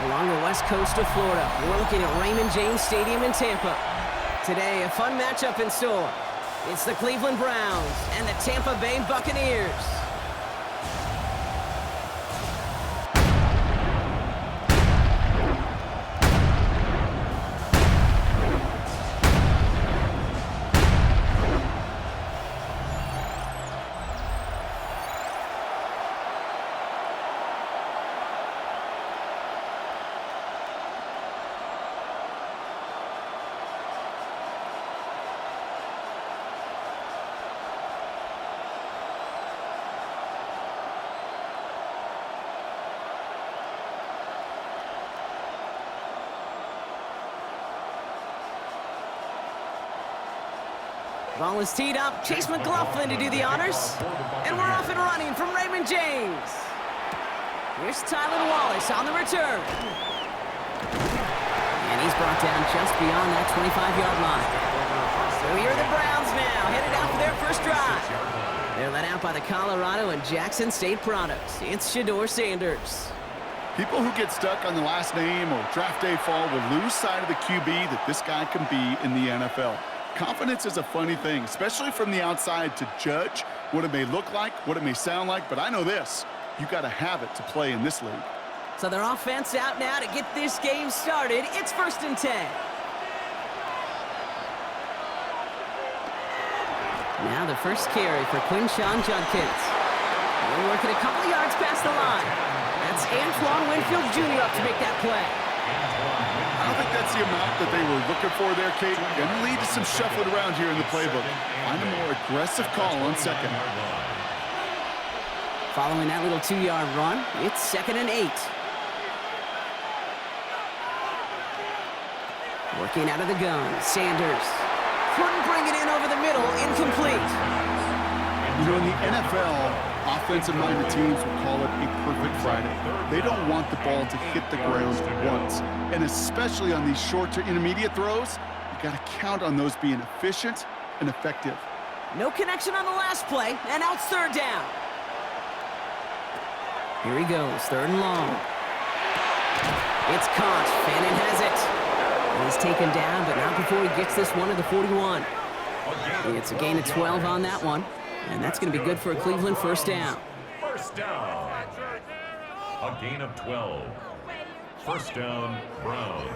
along the west coast of Florida. We're looking at Raymond James Stadium in Tampa. Today, a fun matchup in store. It's the Cleveland Browns and the Tampa Bay Buccaneers. Ball is teed up. Chase McLaughlin to do the honors. And we're off and running from Raymond James. Here's Tyler Wallace on the return. And he's brought down just beyond that 25-yard line. So here are the Browns now, headed out for their first drive. They're led out by the Colorado and Jackson State products. It's Shedeur Sanders. People who get stuck on the last name or draft day fall will lose sight of the QB that this guy can be in the NFL. Confidence is a funny thing, especially from the outside, to judge what it may look like, what it may sound like, but I know this. You got to have it to play in this league. So their offense out now to get this game started. It's 1st and 10. Now the first carry for Quinshawn Judkins. We're working a couple yards past the line. That's Antoine Winfield Jr. up to make that play. I don't think that's the amount that they were looking for there, Kate. Going to lead to some shuffling around here in the playbook. Find a more aggressive call on second. Following that little 2-yard run, it's 2nd and 8. Working out of the gun, Sanders. Couldn't bring it in over the middle, incomplete. You know, in the NFL, offensive-minded teams will call it a perfect Friday. They don't want the ball to hit the ground once. And especially on these short to intermediate throws, you got to count on those being efficient and effective. No connection on the last play, and now it's 3rd down. Here he goes, 3rd and long. It's caught. Fannin has it. He's taken down, but not before he gets this one to the 41. It's a gain of 12 on that one. And that's going to be good for a Cleveland first down. First down. A gain of 12. First down, Browns.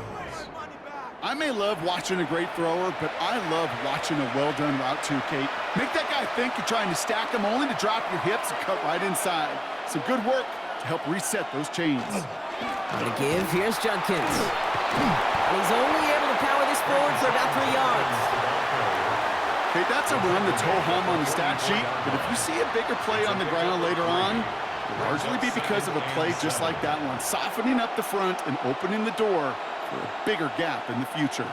I may love watching a great thrower, but I love watching a well-done route too, Kate. Make that guy think you're trying to stack him only to drop your hips and cut right inside. Some good work to help reset those chains. On the give, here's Judkins. And he's only able to power this forward for about 3 yards. Okay, that's a run that's ho-hum on the stat sheet, but if you see a bigger play on the ground later on, it'll largely be because of a play just like that one, softening up the front and opening the door for a bigger gap in the future.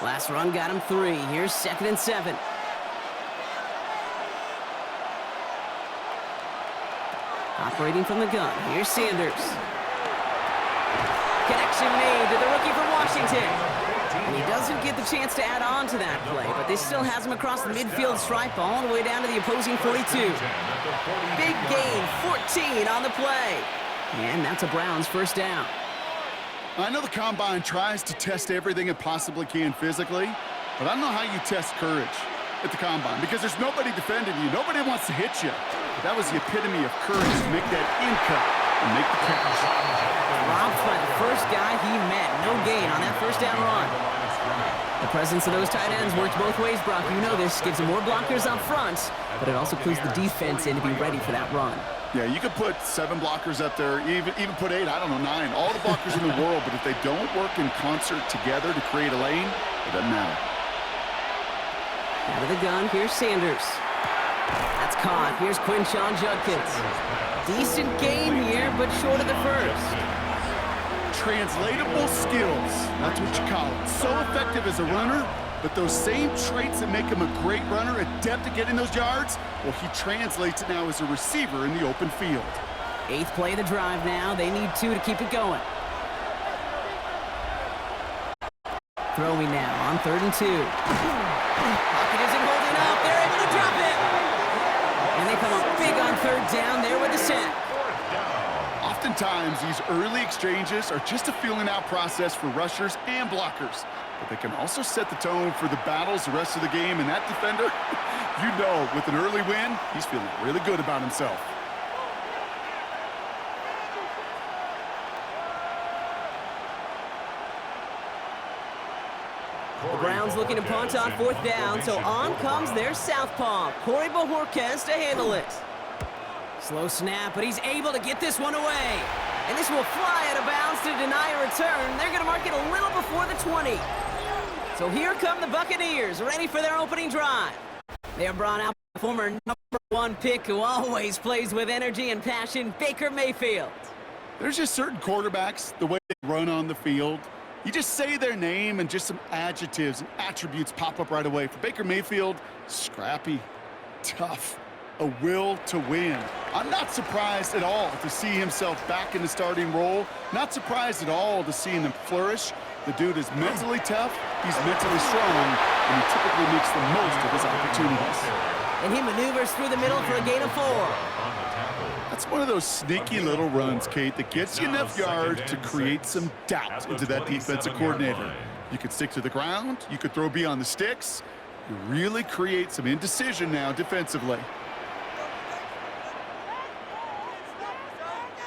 Last run got him 3. Here's 2nd and 7. Operating from the gun, here's Sanders. Connection made to the rookie from Washington. And he doesn't get the chance to add on to that play, but this still has him across the midfield stripe all the way down to the opposing 42. Big gain, 14 on the play. And that's a Browns first down. I know the Combine tries to test everything it possibly can physically, but I don't know how you test courage at the Combine because there's nobody defending you. Nobody wants to hit you. That was the epitome of courage to make that in-cut and make the catch. Dropped by the first guy he met. No gain on that first down run. The presence of those tight ends works both ways, Brock. You know this. Gives them more blockers up front, but it also clues the defense in to be ready for that run. Yeah, you could put 7 blockers up there, even put 8, I don't know, 9. All the blockers in the world, but if they don't work in concert together to create a lane, it doesn't matter. Out of the gun, here's Sanders. That's caught. Here's Quinshawn Judkins. Decent game here, but short of the first. Translatable skills, that's what you call it. So effective as a runner, but those same traits that make him a great runner, adept at getting those yards, well, he translates it now as a receiver in the open field. 8th play of the drive now. They need 2 to keep it going. Throwing now on 3rd and 2. Pocket isn't holding up. They're able to drop it. And they come up big on 3rd down there with the set. Oftentimes, these early exchanges are just a feeling-out process for rushers and blockers. But they can also set the tone for the battles the rest of the game. And that defender, you know, with an early win, he's feeling really good about himself. The Browns looking to punt on 4th down, so on comes their southpaw, Corey Bojorquez, to handle it. Slow snap, but he's able to get this one away. And this will fly out of bounds to deny a return. They're going to mark it a little before the 20. So here come the Buccaneers, ready for their opening drive. They are brought out by former #1 pick who always plays with energy and passion, Baker Mayfield. There's just certain quarterbacks, the way they run on the field. You just say their name and just some adjectives and attributes pop up right away. For Baker Mayfield, scrappy, tough, a will to win. I'm not surprised at all to see himself back in the starting role. Not surprised at all to see him flourish. The dude is mentally tough, he's mentally strong, and he typically makes the most of his opportunities. And he maneuvers through the middle for a gain of 4. That's one of those sneaky little runs, Kate, that gets you enough yards to create some doubt into that defensive coordinator. You could stick to the ground, you could throw beyond the sticks. You really create some indecision now defensively.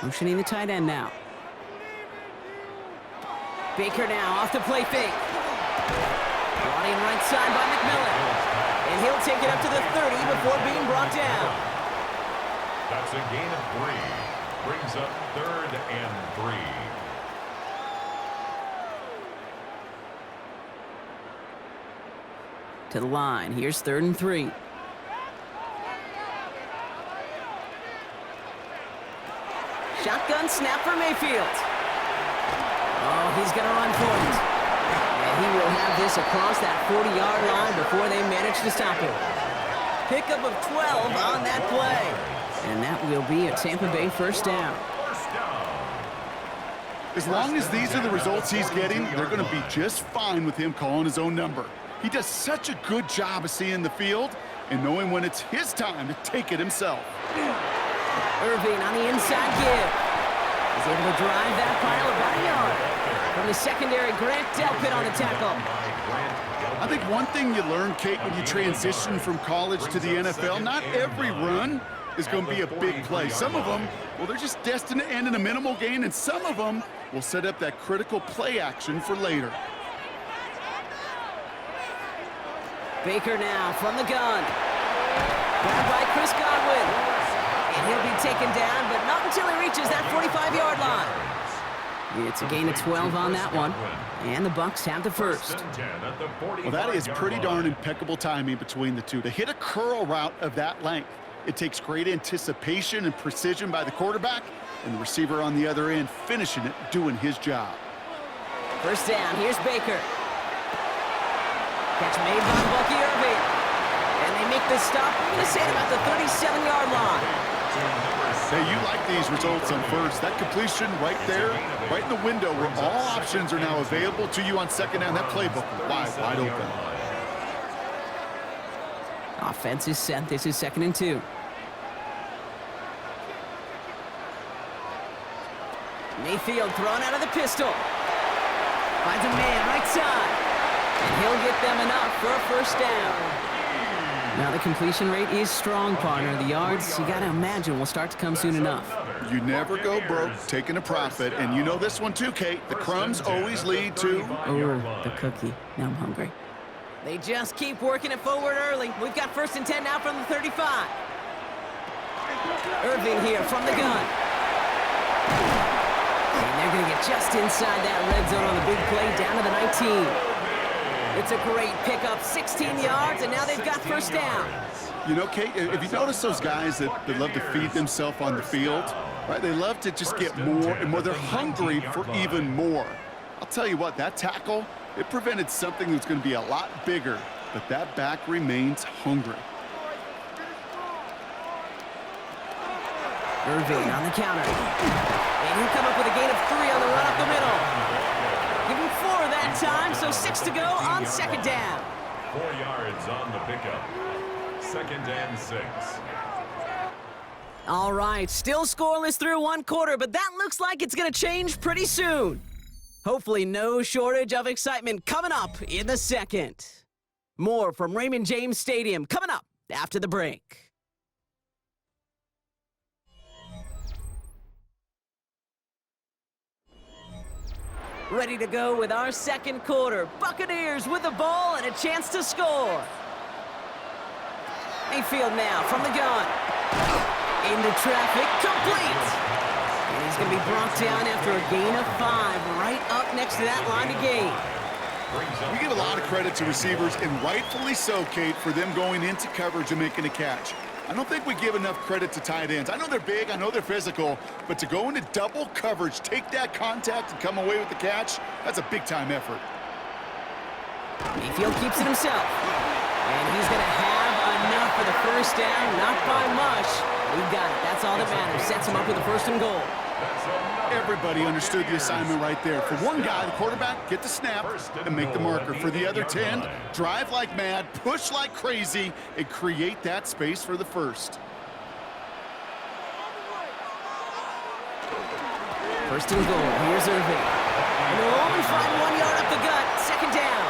Motioning the tight end now. Baker now off the play fake. Brought in right side by McMillan. And he'll take it up to the 30 before being brought down. That's a gain of 3. Brings up 3rd and 3. To the line. Here's 3rd and 3. Shotgun snap for Mayfield. Oh, he's going to run for it. And he will have this across that 40-yard line before they manage to stop him. Pickup of 12 on that play. And that will be a Tampa Bay 1st down. As long as these are the results he's getting, they're going to be just fine with him calling his own number. He does such a good job of seeing the field and knowing when it's his time to take it himself. Irving on the inside give. He's able to drive that pile about a yard. From the secondary, Grant Delpit on the tackle. I think one thing you learn, Kate, when you transition from college to the NFL, not every run is going to be a big play. Some of them, well, they're just destined to end in a minimal gain, and some of them will set up that critical play action for later. Baker now from the gun. Grabbed by Chris Godwin. And he'll be taken down, but not until he reaches that 45-yard line. It's a gain of 12 on that one. And the Bucs have the 1st. Well, that is pretty darn impeccable timing between the two. To hit a curl route of that length, it takes great anticipation and precision by the quarterback, and the receiver on the other end finishing it, doing his job. 1st down, here's Baker. Catch made by Bucky Irving. And they make the stop, I'm going to say, at about the 37-yard line. Hey, you like these results on 1st. That completion right there, right in the window where all options are now available to you on 2nd down. That playbook wide open. Offense is set. This is 2nd and 2. Mayfield thrown out of the pistol. Finds a man right side. And he'll get them enough for a 1st down. Now the completion rate is strong, partner. The yards, you got to imagine, will start to come soon enough. You never go broke taking a profit. And you know this one too, Kate. The crumbs always lead to... Oh, the cookie. Now I'm hungry. They just keep working it forward early. We've got 1st and 10 now from the 35. Irving here from the gun. And they're going to get just inside that red zone on the big play down to the 19. It's a great pickup, 16 yards, and now they've got 1st down. You know, Kate, if you notice those guys that love to feed themselves on the field, right? They love to just get more and more. They're hungry for even more. I'll tell you what, that tackle, it prevented something that's going to be a lot bigger, but that back remains hungry. Irving on the counter. And he'll come up with a gain of 3 on the run up the middle. Give him 4 that time, so 6 to go on 2nd down. 4 yards on the pickup. 2nd and 6. All right, still scoreless through one quarter, but that looks like it's going to change pretty soon. Hopefully no shortage of excitement coming up in the second. More from Raymond James Stadium coming up after the break. Ready to go with our second quarter. Buccaneers with the ball and a chance to score. Mayfield now from the gun. Into traffic, complete. And he's going to be brought down after a gain of 5, right up next to that line of gain. We give a lot of credit to receivers, and rightfully so, Kate, for them going into coverage and making a catch. I don't think we give enough credit to tight ends. I know they're big, I know they're physical, but to go into double coverage, take that contact, and come away with the catch, that's a big-time effort. Mayfield keeps it himself. And he's going to have enough for the first down, not by much. We got it. That's all that matters. Sets him up with a 1st and goal. Everybody understood the assignment right there. For one guy, the quarterback, get the snap and make the marker. For the other 10, drive like mad, push like crazy, and create that space for the first. 1st and goal. Here's Irving. And they'll only find 1 yard up the gut. 2nd down.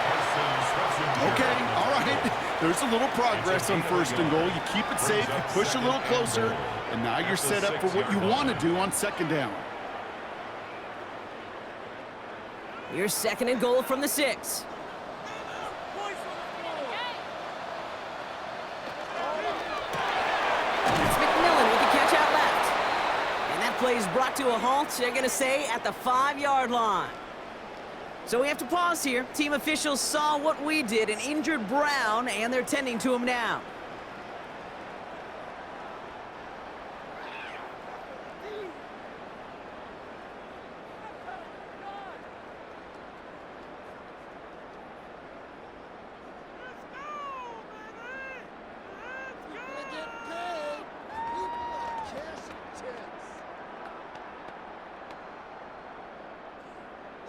Okay, all right. There's a little progress on 1st and goal. You keep it safe, you push a little closer, and now you're set up for what you want to do on 2nd down. Here's 2nd and goal from the 6. It's McMillan with the catch out left. And that play is brought to a halt, they're going to say, at the 5-yard line. So we have to pause here. Team officials saw what we did, an injured Brown, and they're tending to him now.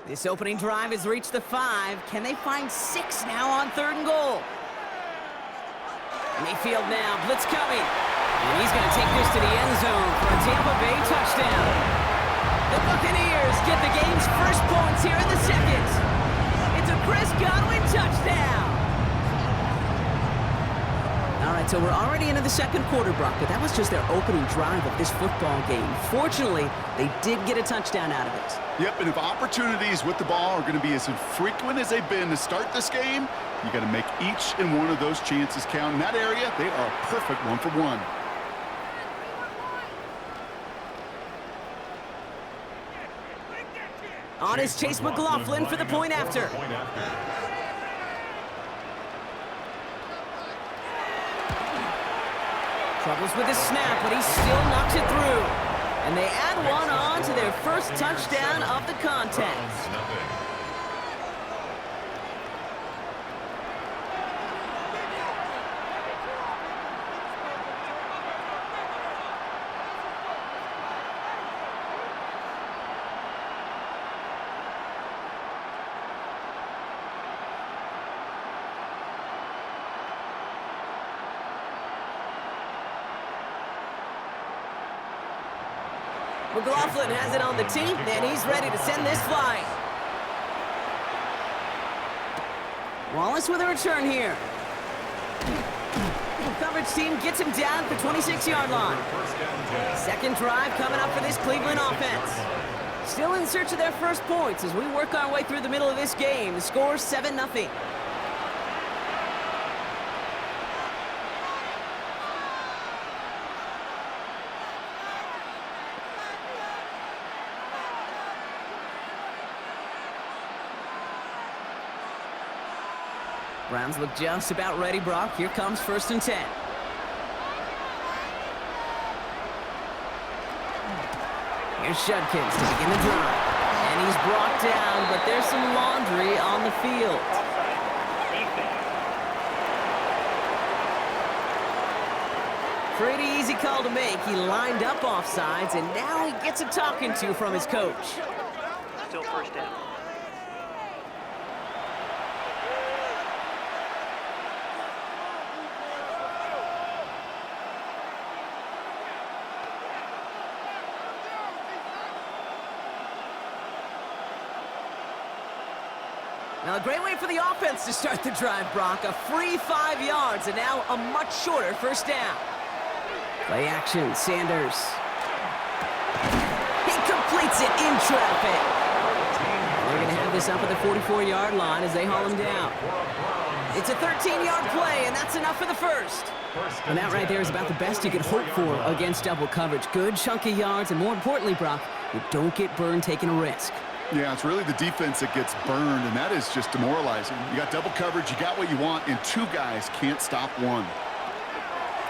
This opening drive has reached the 5. Can they find 6 now on 3rd and goal? Mayfield now, blitz coming. And he's going to take this to the end zone for a Tampa Bay touchdown. The Buccaneers get the game's first points here in the second. It's a Chris Godwin touchdown. All right, so we're already into the second quarter, Brock, but that was just their opening drive of this football game. Fortunately, they did get a touchdown out of it. Yep, and if opportunities with the ball are going to be as infrequent as they've been to start this game, you got to make each and one of those chances count. In that area, they are a perfect 1-for-1. On is Chase McLaughlin for the point after. Troubles with the snap, but he still knocks it through. And they add one on to their first touchdown of the contest. McLaughlin has it on the tee, and he's ready to send this flying. Wallace with a return here. Coverage team gets him down at the 26-yard line. Second drive coming up for this Cleveland offense. Still in search of their first points as we work our way through the middle of this game. The score 7-0. Browns look just about ready, Brock. Here comes 1st and 10. Here's Judkins to begin the drive. And he's brought down, but there's some laundry on the field. Pretty easy call to make. He lined up offsides, and now he gets a talking to from his coach. Still 1st down. Well, a great way for the offense to start the drive, Brock. A free 5 yards, and now a much shorter first down. Play action, Sanders. He completes it in traffic. They're going to have this up at the 44-yard line as they haul him down. It's a 13-yard play, and that's enough for the first. And that right there is about the best you could hope for against double coverage. Good chunky yards, and more importantly, Brock, you don't get burned taking a risk. Yeah, it's really the defense that gets burned, and that is just demoralizing. You got double coverage, you got what you want, and two guys can't stop one.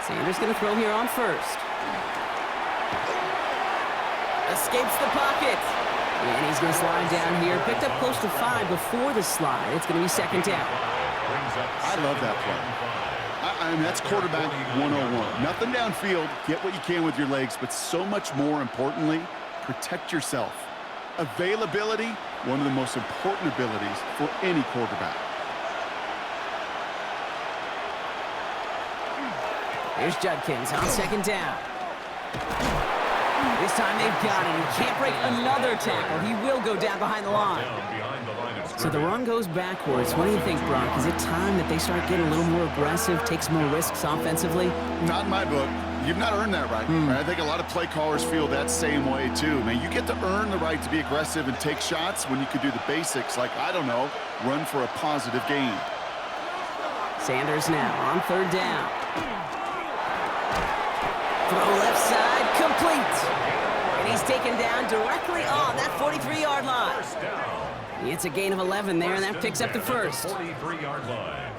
Sanders going to throw here on first. Escapes the pocket. And he's going to slide down here. Picked up close to 5 before the slide. It's going to be second down. I love that play. I mean, that's quarterback 101. Nothing downfield. Get what you can with your legs, but so much more importantly, protect yourself. Availability, one of the most important abilities for any quarterback. Here's Judkins on second down. This time they've got him. He can't break another tackle. He will go down behind the line. So the run goes backwards. What do you think, Brock? Is it time that they start getting a little more aggressive, take some more risks offensively? Not in my book. You've not earned that right. I think a lot of play callers feel that same way, too. Man, you get to earn the right to be aggressive and take shots when you could do the basics, like, I don't know, run for a positive gain. Sanders now on third down. Throw left side, complete. And he's taken down directly on that 43-yard line. It's a gain of 11 there, and that picks up the first. 43-yard line.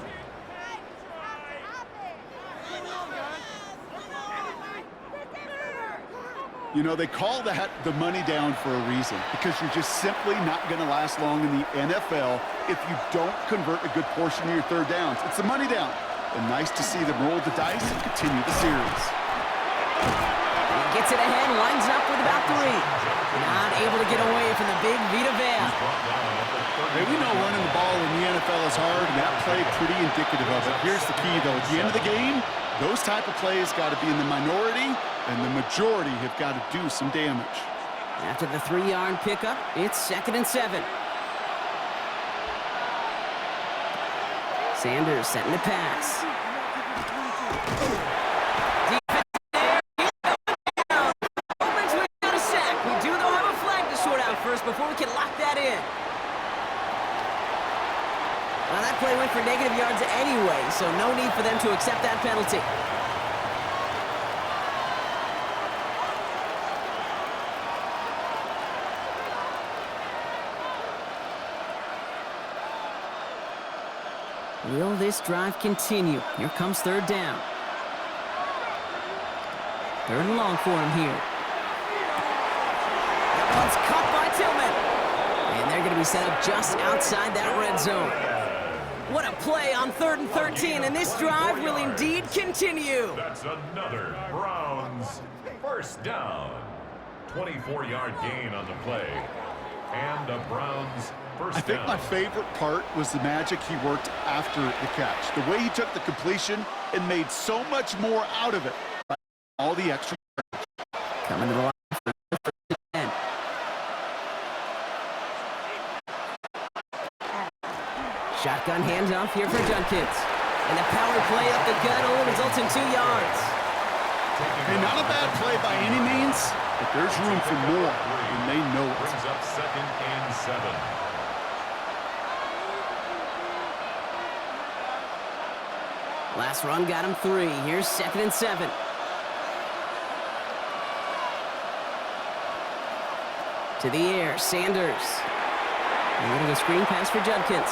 You know, they call that the money down for a reason, because you're just simply not going to last long in the NFL if you don't convert a good portion of your third downs. It's the money down. And nice to see them roll the dice and continue the series. He gets it ahead, lines up with about 3. Not able to get away from the big Vita Vea. Hey, we know running the ball in the NFL is hard, and that play pretty indicative of it. Here's the key, though. At the end of the game, those type of plays got to be in the minority, and the majority have got to do some damage. After the 3-yard pickup, it's 2nd and 7. Sanders setting the pass. Defense there. Moments we got a sack. We do, though, have a flag to sort out first before we can lock that in. Well, that play went for negative yards anyway, so no need for them to accept that penalty. Will this drive continue? Here comes third down. 3rd and long for him here. That one's caught by Tillman. And they're going to be set up just outside that red zone. What a play on 3rd and 13, and this drive will indeed continue. That's another Browns first down. 24-yard gain on the play. And a Browns first down. I think my favorite part was the magic he worked after the catch. The way he took the completion and made so much more out of it. All the extra. Coming to the line for the first and 10. Shotgun handoff here for Judkins. And the power play up the gut only results in 2 yards. Hey, not a bad play by any means, but there's room for more, and they know it. Brings up 2nd and 7. Last run got him 3. Here's 2nd and 7. To the air, Sanders. And into the screen pass for Judkins.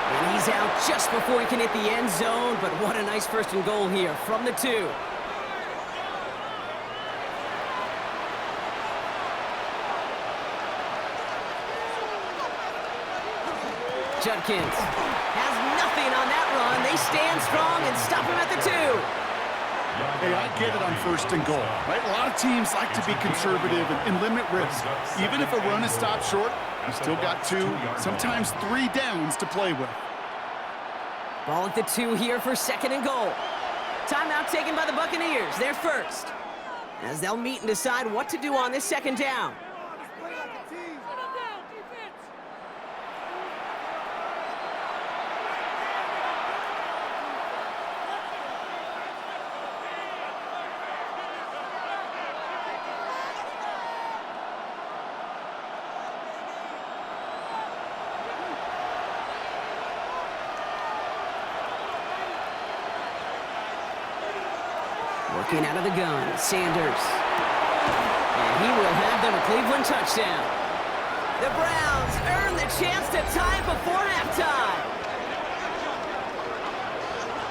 And he's out just before he can hit the end zone, but what a nice 1st and goal here from the 2. Judkins has nothing on that run. They stand strong and stop him at the 2. Hey, I get it on 1st and goal, right? A lot of teams like to be conservative and limit risk. Even if a run is stopped short, you still got 2, sometimes 3 downs to play with. Ball at the 2 here for 2nd and goal. Timeout taken by the Buccaneers. They're first, as they'll meet and decide what to do on this 2nd down. Looking out of the gun, Sanders. And he will have them a Cleveland touchdown. The Browns earn the chance to tie before halftime.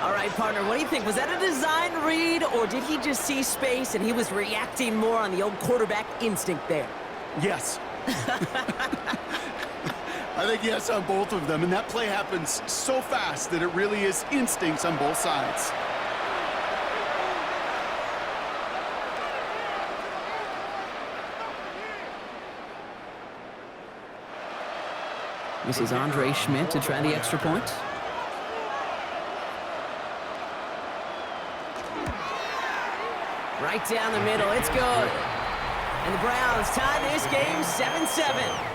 All right, partner, what do you think? Was that a design read, or did he just see space and he was reacting more on the old quarterback instinct there? Yes. I think yes on both of them, and that play happens so fast that it really is instincts on both sides. This is Andre Schmidt to try the extra point. Right down the middle, it's good. And the Browns tie this game 7-7.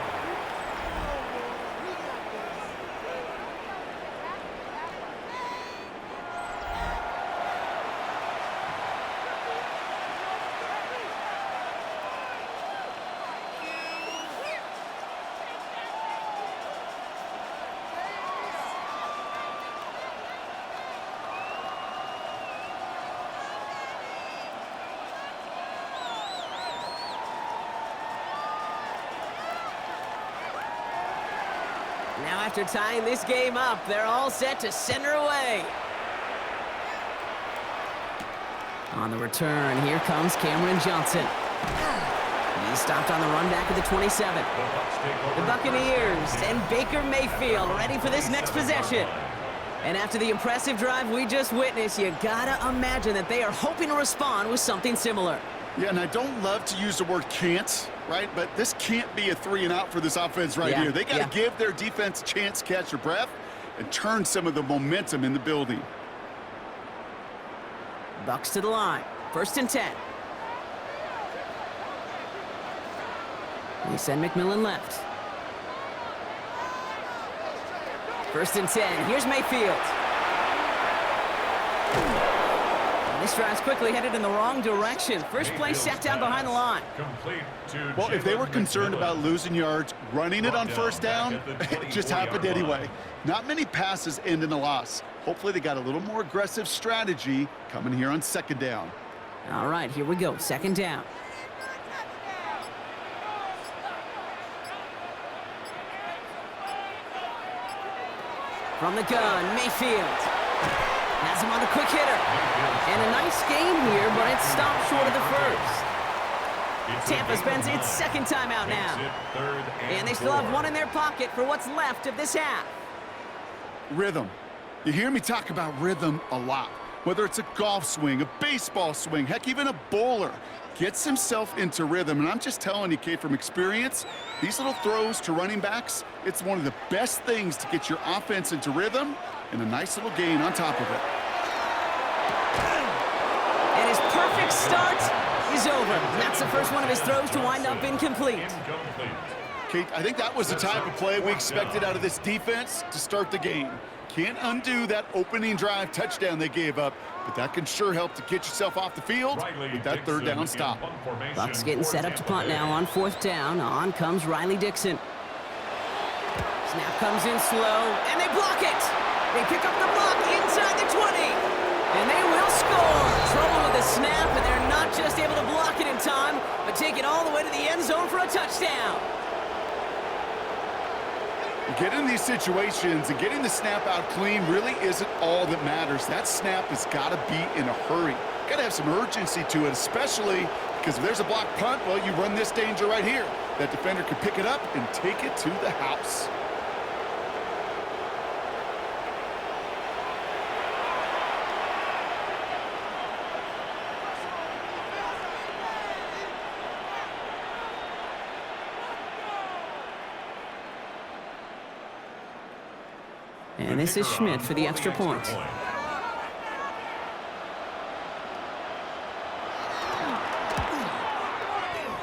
Now after tying this game up, they're all set to center away. On the return, here comes Cameron Johnson. He's stopped on the run back at the 27. The Buccaneers and Baker Mayfield ready for this next possession. And after the impressive drive we just witnessed, you gotta imagine that they are hoping to respond with something similar. Yeah, and I don't love to use the word can't, right? But this can't be a 3-and-out for this offense right here. They got to give their defense a chance to catch their breath and turn some of the momentum in the building. Bucks to the line. 1st and 10. We send McMillan left. 1st and 10. Here's Mayfield. This drive's quickly headed in the wrong direction. First play sat down behind the line. Well, if they were concerned about losing yards, running it on 1st down, it just happened anyway. Not many passes end in a loss. Hopefully they got a little more aggressive strategy coming here on 2nd down. All right, here we go. 2nd down. From the gun, Mayfield. Has him on a quick hitter. And a nice game here, but it's stopped short of the first. Tampa spends its 2nd timeout now. And they still have one in their pocket for what's left of this half. Rhythm. You hear me talk about rhythm a lot. Whether it's a golf swing, a baseball swing, heck, even a bowler gets himself into rhythm. And I'm just telling you, Kate, from experience, these little throws to running backs, it's one of the best things to get your offense into rhythm and a nice little gain on top of it. And his perfect start is over. That's the first one of his throws to wind up incomplete. Kate, I think that was the type of play we expected out of this defense to start the game. Can't undo that opening drive touchdown they gave up, but that can sure help to get yourself off the field with that 3rd down stop. Bucks getting set up to punt now on 4th down. On comes Riley Dixon. Snap comes in slow, and they block it. They pick up the block inside the 20. And they will score. Trouble with the snap, and they're not just able to block it in time, but take it all the way to the end zone for a touchdown. Getting in these situations and getting the snap out clean really isn't all that matters. That snap has got to be in a hurry. Got to have some urgency to it, especially because if there's a block punt, well, you run this danger right here. That defender could pick it up and take it to the house. And this is Schmidt for the extra point.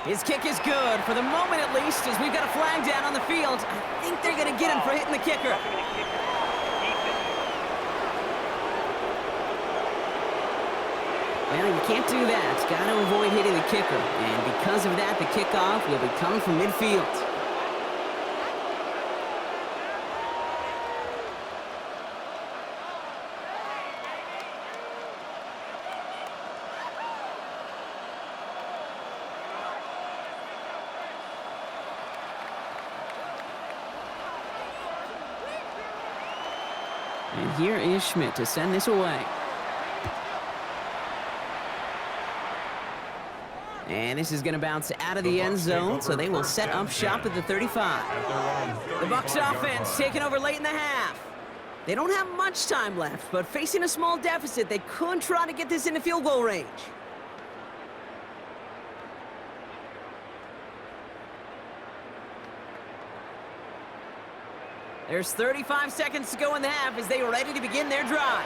His kick is good, for the moment at least, as we've got a flag down on the field. I think they're going to get him for hitting the kicker. Well, you can't do that. Got to avoid hitting the kicker. And because of that, the kickoff will be coming from midfield. And here is Schmidt to send this away. And this is going to bounce out of the end zone, so they will set up shop at the 35. The BUCS offense taking over late in the half. They don't have much time left, but facing a small deficit, they could try to get this into field goal range. There's 35 seconds to go in the half as they are ready to begin their drive.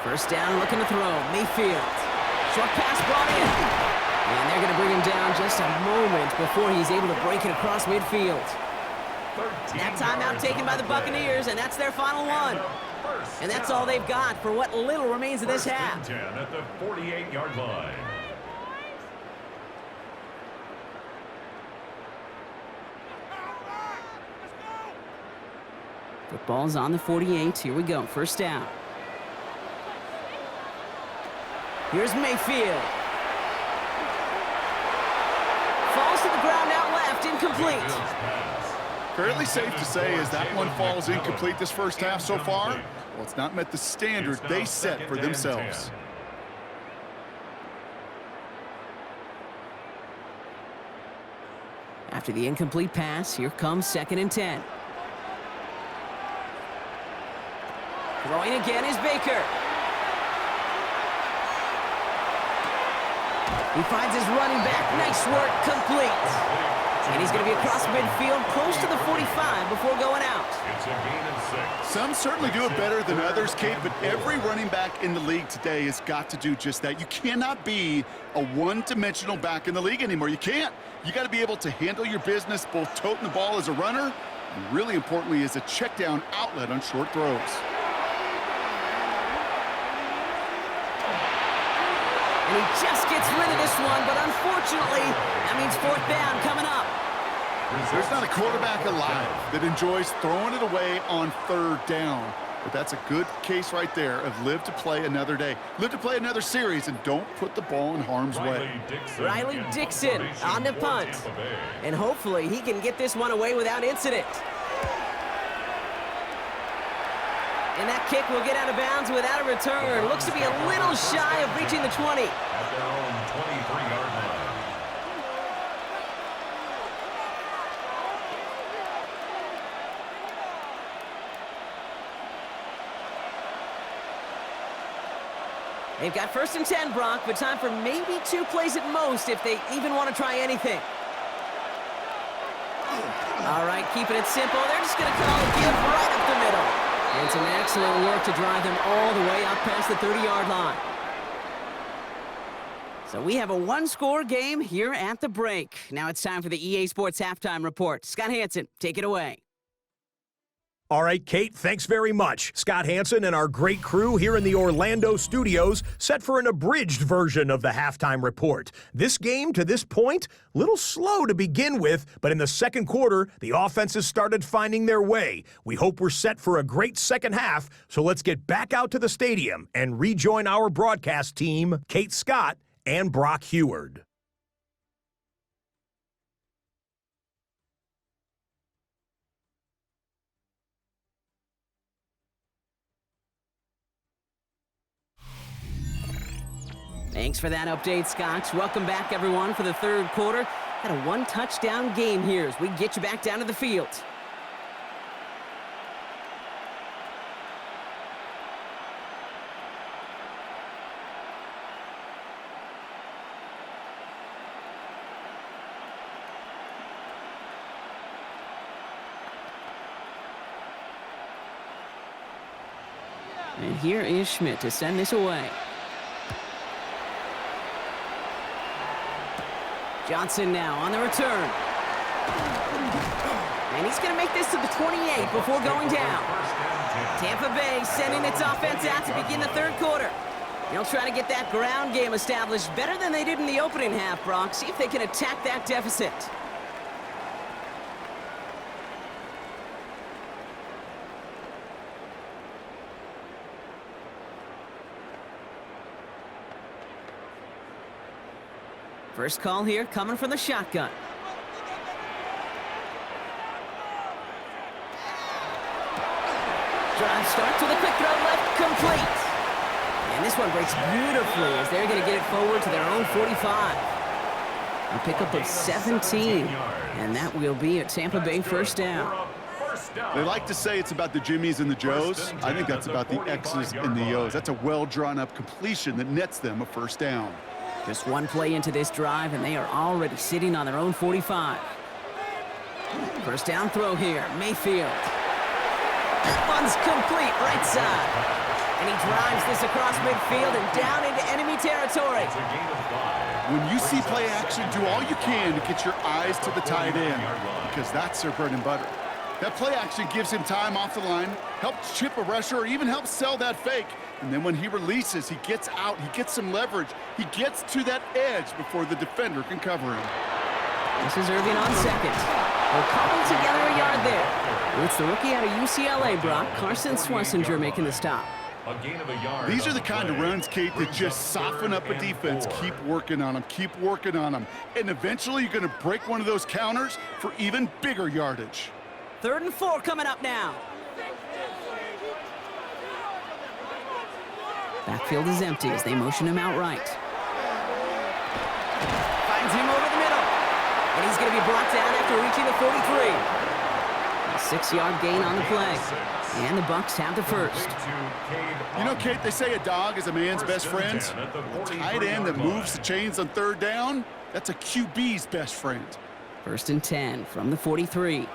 First down, looking to throw. Mayfield. Short pass brought in. And they're going to bring him down just a moment before he's able to break it across midfield. That timeout taken by the Buccaneers, and that's their final one. And that's all they've got for what little remains of this half. 10 at the 48-yard line. Football's on the 48. Here we go. First down. Here's Mayfield. Falls to the ground out left. Incomplete. Fairly safe to say as that one falls incomplete this first half so far. Well, it's not met the standard they set for themselves. After the incomplete pass, here comes 2nd and 10. Throwing again is Baker. He finds his running back. Nice work. Complete. And he's going to be across midfield, close to the 45 before going out. It's a gain of 6. Some certainly do it better than others, Kate, but every running back in the league today has got to do just that. You cannot be a one-dimensional back in the league anymore. You can't. You got to be able to handle your business, both toting the ball as a runner, and really importantly as a check-down outlet on short throws. And he just gets rid of this one, but unfortunately, that means 4th down coming up. There's not a quarterback alive that enjoys throwing it away on 3rd down. But that's a good case right there of live to play another day. Live to play another series and don't put the ball in harm's way. Riley Dixon on the punt. And hopefully he can get this one away without incident. And that kick will get out of bounds without a return. Looks to be a little shy of reaching the 20. At their own 23-yard line. They've got 1st and 10, Brock, but time for maybe 2 plays at most if they even want to try anything. All right, keeping it simple. They're just going to call a give right up the middle. And some excellent work to drive them all the way up past the 30-yard line. So we have a one-score game here at the break. Now it's time for the EA Sports Halftime Report. Scott Hansen, take it away. All right, Kate, thanks very much. Scott Hansen and our great crew here in the Orlando studios set for an abridged version of the halftime report. This game, to this point, a little slow to begin with, but in the second quarter, the offenses started finding their way. We hope we're set for a great second half, so let's get back out to the stadium and rejoin our broadcast team, Kate Scott and Brock Heward. Thanks for that update, Scott. Welcome back, everyone, for the third quarter. Had a one-touchdown game here as we get you back down to the field. And here is Schmidt to send this away. Johnson now on the return. And he's going to make this to the 28 before going down. Tampa Bay sending its offense out to begin the third quarter. They'll try to get that ground game established better than they did in the opening half, Brock. See if they can attack that deficit. First call here coming from the shotgun. drive starts with a quick throw left, complete. And this one breaks beautifully as they're going to get it forward to their own 45. A pickup of 17, and that will be a Tampa Bay first down. They like to say it's about the Jimmies and the Joes. I think that's about the X's and the O's. That's a well-drawn-up completion that nets them a first down. Just one play into this drive, and they are already sitting on their own 45. First down throw here, Mayfield. One's complete, right side. And he drives this across midfield and down into enemy territory. When you see play action, do all you can to get your eyes to the tight end, because that's their bread and butter. That play action gives him time off the line, helps chip a rusher, or even helps sell that fake. And then when he releases, he gets out, he gets some leverage. He gets to that edge before the defender can cover him. This is Irving on second. We'll cobble together a yard there. It's the rookie out of UCLA, Brock, Carson Schlesinger, making the stop. These are the kind of runs, Kate, that just soften up a defense. Keep working on them, keep working on them. And eventually you're going to break one of those counters for even bigger yardage. 3rd and 4 coming up now. Backfield is empty as they motion him out right. Finds him over the middle. And he's going to be brought down after reaching the 43. A 6-yard gain on the play. And the Bucs have the first. You know, Kate, they say a dog is a man's best friend. A tight end that moves the chains on 3rd down, that's a QB's best friend. 1st and 10 from the 43. They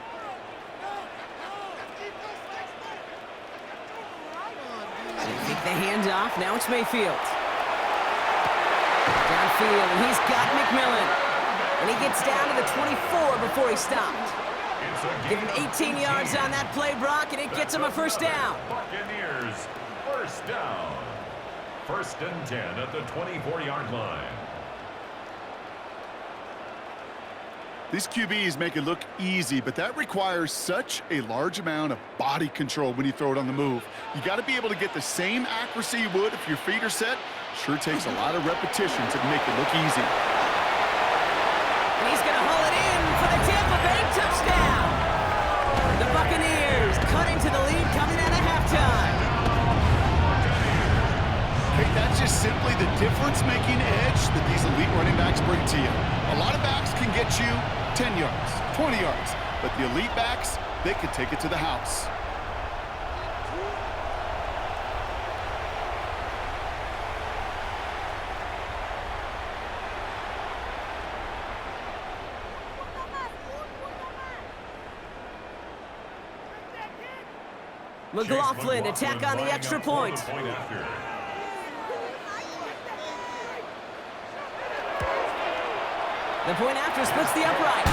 take the hand off. Now it's Mayfield. Downfield, and he's got McMillan. And he gets down to the 24 before he stopped. Give him 18 yards on that play, Brock, and it gets him a first down. Buccaneers, first down. 1st and 10 at the 24-yard line. These QBs make it look easy, but that requires such a large amount of body control when you throw it on the move. You got to be able to get the same accuracy you would if your feet are set. Sure takes a lot of repetition to make it look easy. And he's going to haul it in for the Tampa Bay touchdown. The Buccaneers cutting to the lead coming out of halftime. Okay, that's just simply the difference-making edge that these elite running backs bring to you. A lot of backs can get you 10 yards, 20 yards, but the elite backs, they can take it to the house. McLaughlin attack on the extra point. The point after splits the upright.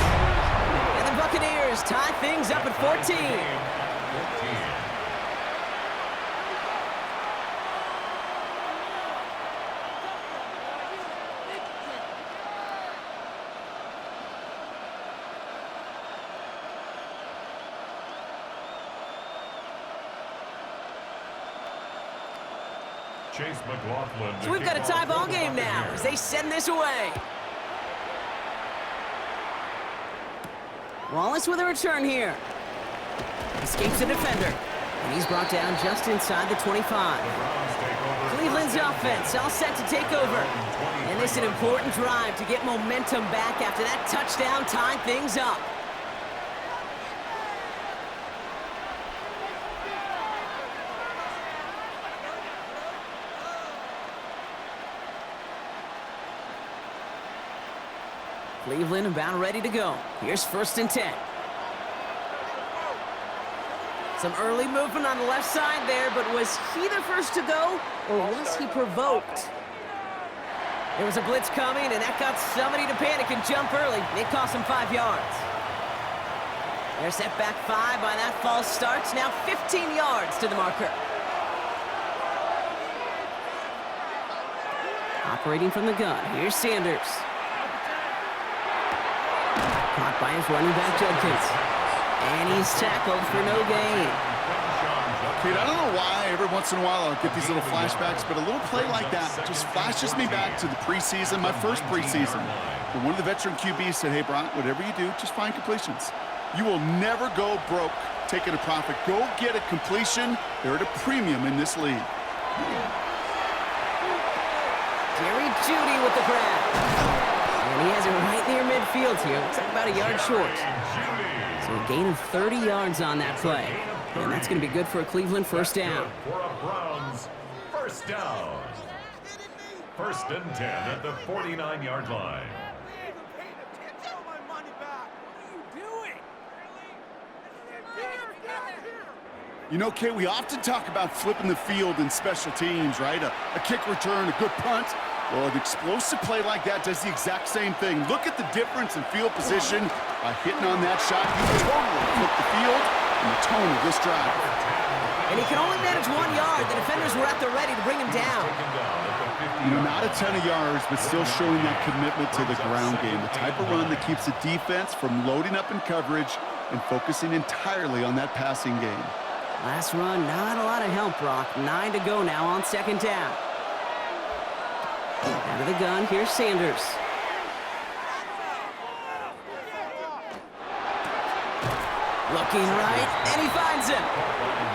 And the Buccaneers tie things up at 14. Chase McLaughlin. So we've got a tie ball game now as they send this away. Wallace with a return here. Escapes the defender. And he's brought down just inside the 25. Cleveland's offense all set to take over. And this is an important drive to get momentum back after that touchdown tying things up. Cleveland about ready to go. Here's 1st and 10. Some early movement on the left side there, but was he the first to go, or was he provoked? There was a blitz coming, and that got somebody to panic and jump early. It cost him 5 yards. They're set back 5 by that false start. Now 15 yards to the marker. Operating from the gun, here's Sanders. Caught by his running back, Judkins. And he's tackled for no gain. Kate, I don't know why every once in a while I'll get these little flashbacks, but a little play like that just flashes me back to the preseason, my first preseason. Where one of the veteran QBs said, hey, Brock, whatever you do, just find completions. You will never go broke taking a profit. Go get a completion. They're at a premium in this league. Jerry Jeudy with the grab. And he has it right near midfield here. Looks like about a yard short. So a gain of 30 yards on that play. And that's going to be good for a Cleveland first down. For a Browns first down. 1st and 10 at the 49-yard line. You know, Kate, we often talk about flipping the field in special teams, right? A kick return, a good punt. Well, an explosive play like that does the exact same thing. Look at the difference in field position by hitting on that shot. He totally flipped the field and the tone of this drive. And he can only manage 1 yard. The defenders were at the ready to bring him down. You know, not a ton of yards, but still showing that commitment to the ground game. The type of run that keeps the defense from loading up in coverage and focusing entirely on that passing game. Last run, not a lot of help, Brock. 9 to go now on 2nd down. Out of the gun, here's Sanders. Looking right, and he finds him.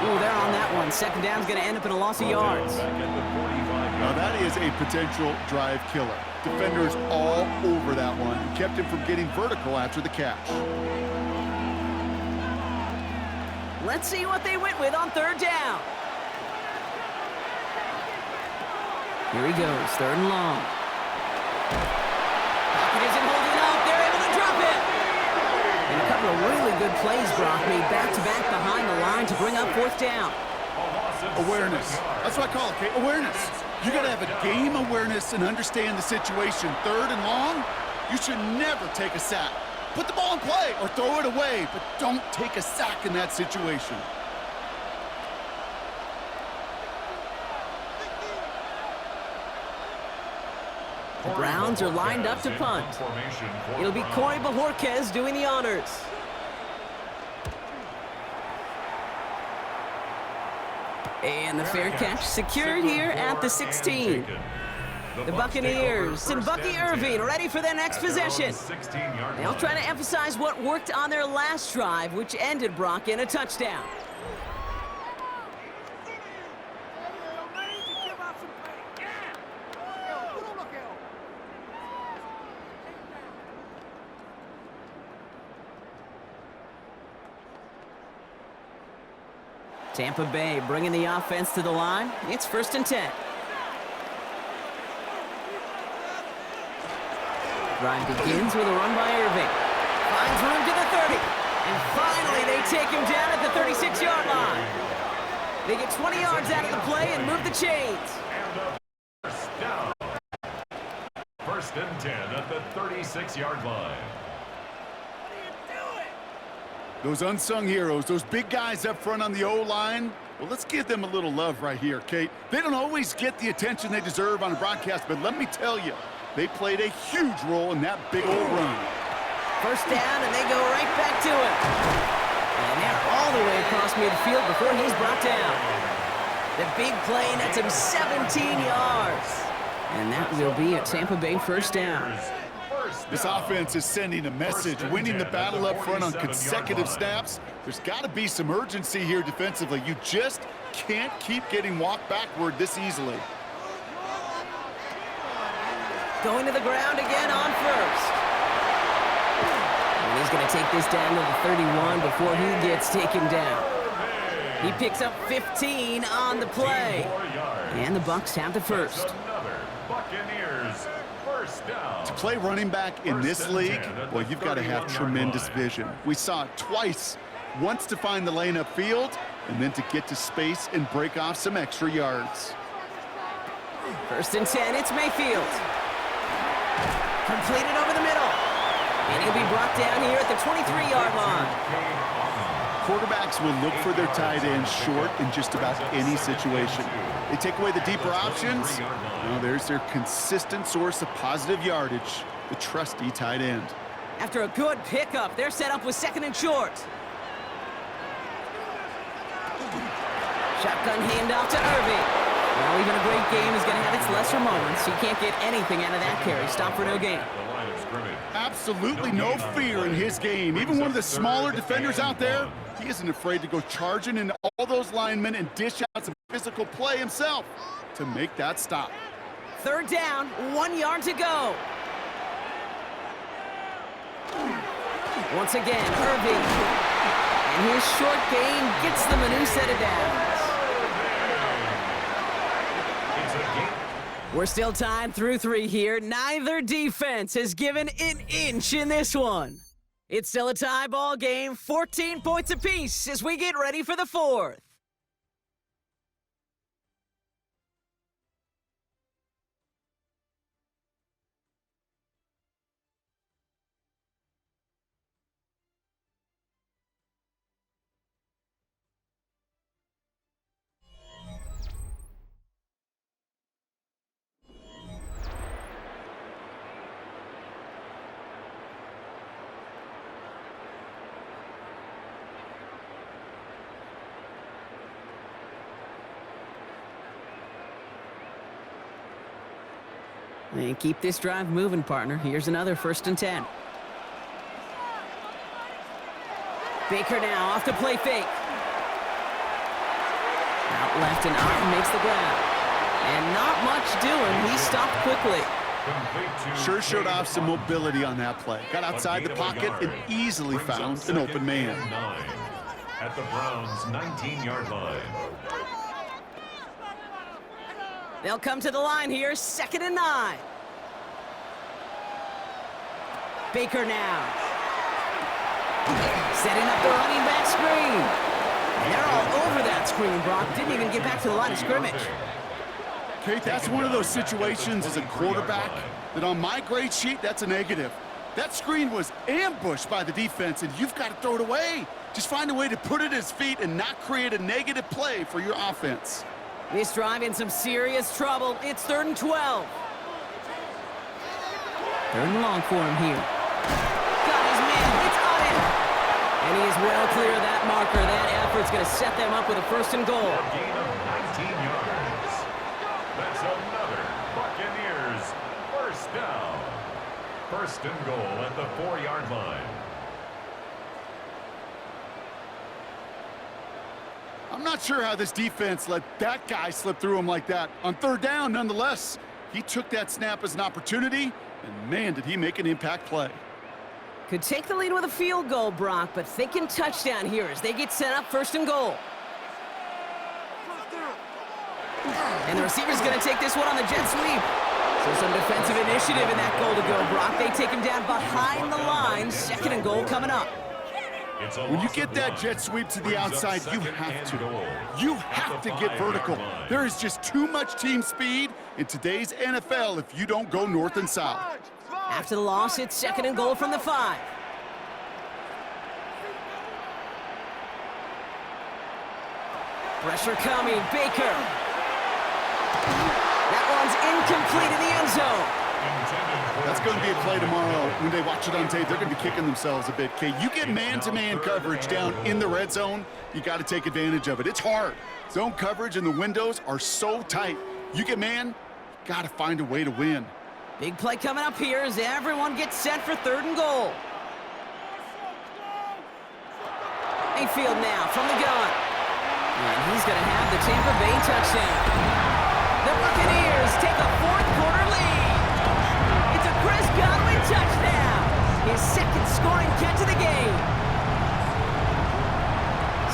Ooh, they're on that one. 2nd down's going to end up in a loss of yards. Now that is a potential drive killer. Defenders all over that one. Kept him from getting vertical after the catch. Let's see what they went with on 3rd down. Here he goes, 3rd and long. Pocket isn't holding up. They're able to drop it. And a couple of really good plays, Brock, made back-to-back behind the line to bring up 4th down. Awareness. That's what I call it, Kate. Awareness. You got to have a game awareness and understand the situation. 3rd and long, you should never take a sack. Put the ball in play or throw it away, but don't take a sack in that situation. The Browns are lined up to punt. It'll be Corey Bajorquez doing the honors. And the fair catch secured here at the 16. The Buccaneers and Bucky Irving ready for their next possession. They'll try to emphasize what worked on their last drive, which ended, Brock, in a touchdown. Tampa Bay bringing the offense to the line. It's 1st and 10. Drive begins with a run by Irving. Finds room to the 30. And finally, they take him down at the 36-yard line. They get 20 yards out of the play and move the chains. And a first down. 1st and 10 at the 36-yard line. Those unsung heroes, those big guys up front on the O-line, well, let's give them a little love right here, Kate. They don't always get the attention they deserve on a broadcast, but let me tell you, they played a huge role in that big old run. 1st down, and they go right back to it. And they're all the way across midfield before he's brought down. The big play nets him 17 yards. And that will be a Tampa Bay 1st down. This offense is sending a message, winning the battle up front on consecutive snaps. There's got to be some urgency here defensively. You just can't keep getting walked backward this easily. Going to the ground again on 1st. And he's going to take this down to the 31 before he gets taken down. He picks up 15 on the play. And the Bucs have the 1st. Buccaneers first down. To play running back in this league, well, you've got to have tremendous vision. We saw it twice. Once to find the lane upfield, and then to get to space and break off some extra yards. 1st and 10, it's Mayfield. Completed over the middle. And he'll be brought down here at the 23-yard line. Quarterbacks will look for their tight end short in just about any situation. They take away the deeper options. Well, there's their consistent source of positive yardage, the trusty tight end. After a good pickup, they're set up with 2nd and short. Shotgun handoff to Irving. Well, even a great game is going to have its lesser moments. You can't get anything out of that carry. Stop for no gain. Absolutely no fear in his game. Even one of the smaller defenders out there, he isn't afraid to go charging into all those linemen and dish out some physical play himself to make that stop. Third down, 1 yard to go. Once again, Irving. And his short gain gets them a new set of downs. We're still tied through 3 here. Neither defense has given an inch in this one. It's still a tie ball game, 14 points apiece as we get ready for the 4th. And keep this drive moving, partner. Here's another 1st and 10. Baker now off the play fake. Out left and Otten makes the grab. And not much doing. He stopped quickly. Sure showed off some mobility on that play. Got outside the pocket and easily found an open man. At the Browns' 19-yard line. They'll come to the line here, 2nd and 9. Baker now. Setting up the running back screen. And they're all over that screen, Brock. Didn't even get back to the line of scrimmage. Kate, that's one of those situations as a quarterback that on my grade sheet, that's a negative. That screen was ambushed by the defense, and you've got to throw it away. Just find a way to put it at his feet and not create a negative play for your offense. This drive in some serious trouble. It's 3rd and 12. 3rd and long for him here. Got his man. It's on it. And he is well clear of that marker. That effort's going to set them up with a 1st and goal. A gain of 19 yards. That's another Buccaneers 1st down. 1st and goal at the 4-yard line. I'm not sure how this defense let that guy slip through him like that. On 3rd down, nonetheless, he took that snap as an opportunity, and man, did he make an impact play. Could take the lead with a field goal, Brock, but thinking touchdown here as they get set up 1st and goal. And the receiver's going to take this one on the jet sweep. So some defensive initiative in that goal to go, Brock. They take him down behind the line. 2nd and goal coming up. When you get that jet sweep to the outside, you have to get vertical. There is just too much team speed in today's NFL if you don't go north and south. After the loss, it's 2nd and goal from the 5. Pressure coming, Baker. That one's incomplete in the end zone. That's going to be a play tomorrow. When they watch it on tape, they're going to be kicking themselves a bit. Kate, you get man-to-man coverage down in the red zone, you got to take advantage of it. It's hard. Zone coverage and the windows are so tight. You get man, got to find a way to win. Big play coming up here as everyone gets set for 3rd and goal. Mayfield now from the gun. And he's going to have the Tampa Bay touchdown. The Buccaneers take a 4th quarter lead. It's a Chris Godwin touchdown. His 2nd scoring catch of the game.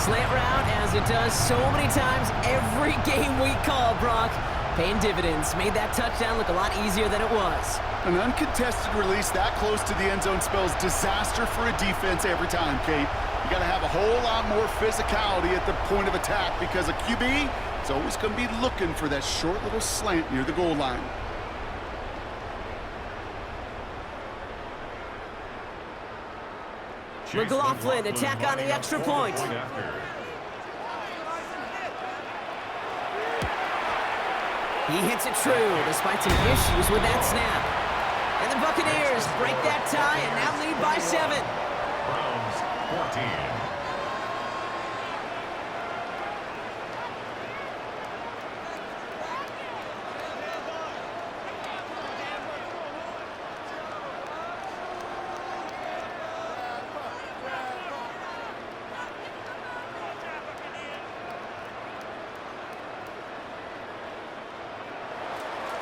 Slant route, as it does so many times every game we call, Brock. Paying dividends. Made that touchdown look a lot easier than it was. An uncontested release that close to the end zone spells disaster for a defense every time, Kate. You got to have a whole lot more physicality at the point of attack because a QB is always going to be looking for that short little slant near the goal line. McLaughlin attack on the extra point. He hits it true despite some issues with that snap. And the Buccaneers break that tie and now lead by 7. Browns 14.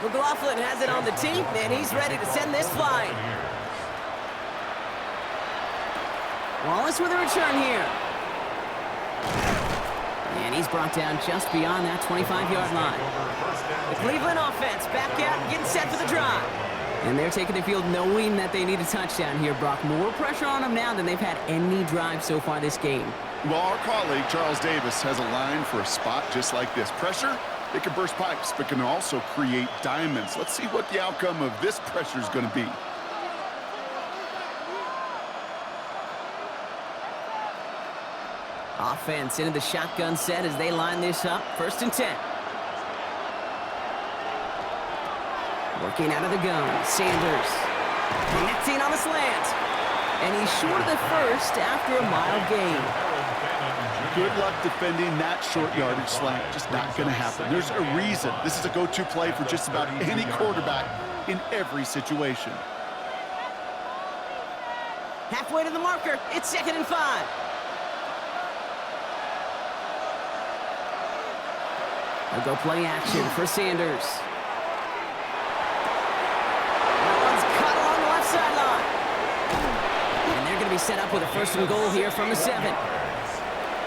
McLaughlin has it on the tee, and he's ready to send this flying. Wallace with a return here. And he's brought down just beyond that 25-yard line. The Cleveland offense back out and getting set for the drive. And they're taking the field knowing that they need a touchdown here, Brock. More pressure on them now than they've had any drive so far this game. Well, our colleague, Charles Davis, has a line for a spot just like this. Pressure, it can burst pipes, but can also create diamonds. Let's see what the outcome of this pressure is going to be. Offense into the shotgun set as they line this up. 1st and 10. Working out of the gun, Sanders. Connecting on the slant. And he's short of the first after a mild gain. Good luck defending that short yardage slant. Just not going to happen. There's a reason. This is a go-to play for just about any quarterback in every situation. Halfway to the marker. It's 2nd and 5. They'll go play action for Sanders. That one's cut along the left sideline. And they're going to be set up with a 1st and goal here from the 7.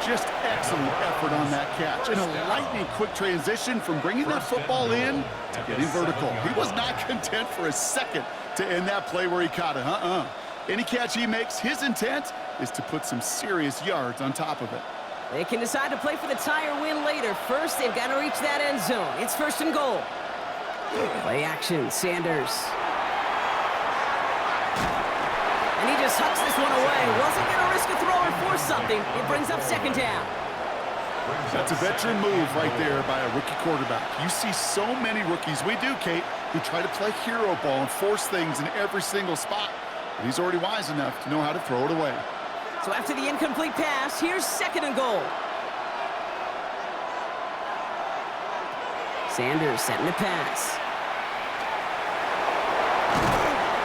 Just excellent effort on that catch. And a lightning-quick transition from bringing that football in to getting vertical. He was not content for a second to end that play where he caught it. Any catch he makes, his intent is to put some serious yards on top of it. They can decide to play for the tie or win later. First, they've got to reach that end zone. It's 1st and goal. Play action, Sanders. And he just hucks this one away. Wasn't going to risk a throw or force something. It brings up 2nd down. That's a veteran move right there by a rookie quarterback. You see so many rookies, we do, Kate, who try to play hero ball and force things in every single spot. But he's already wise enough to know how to throw it away. So after the incomplete pass, here's 2nd and goal. Sanders setting the pass.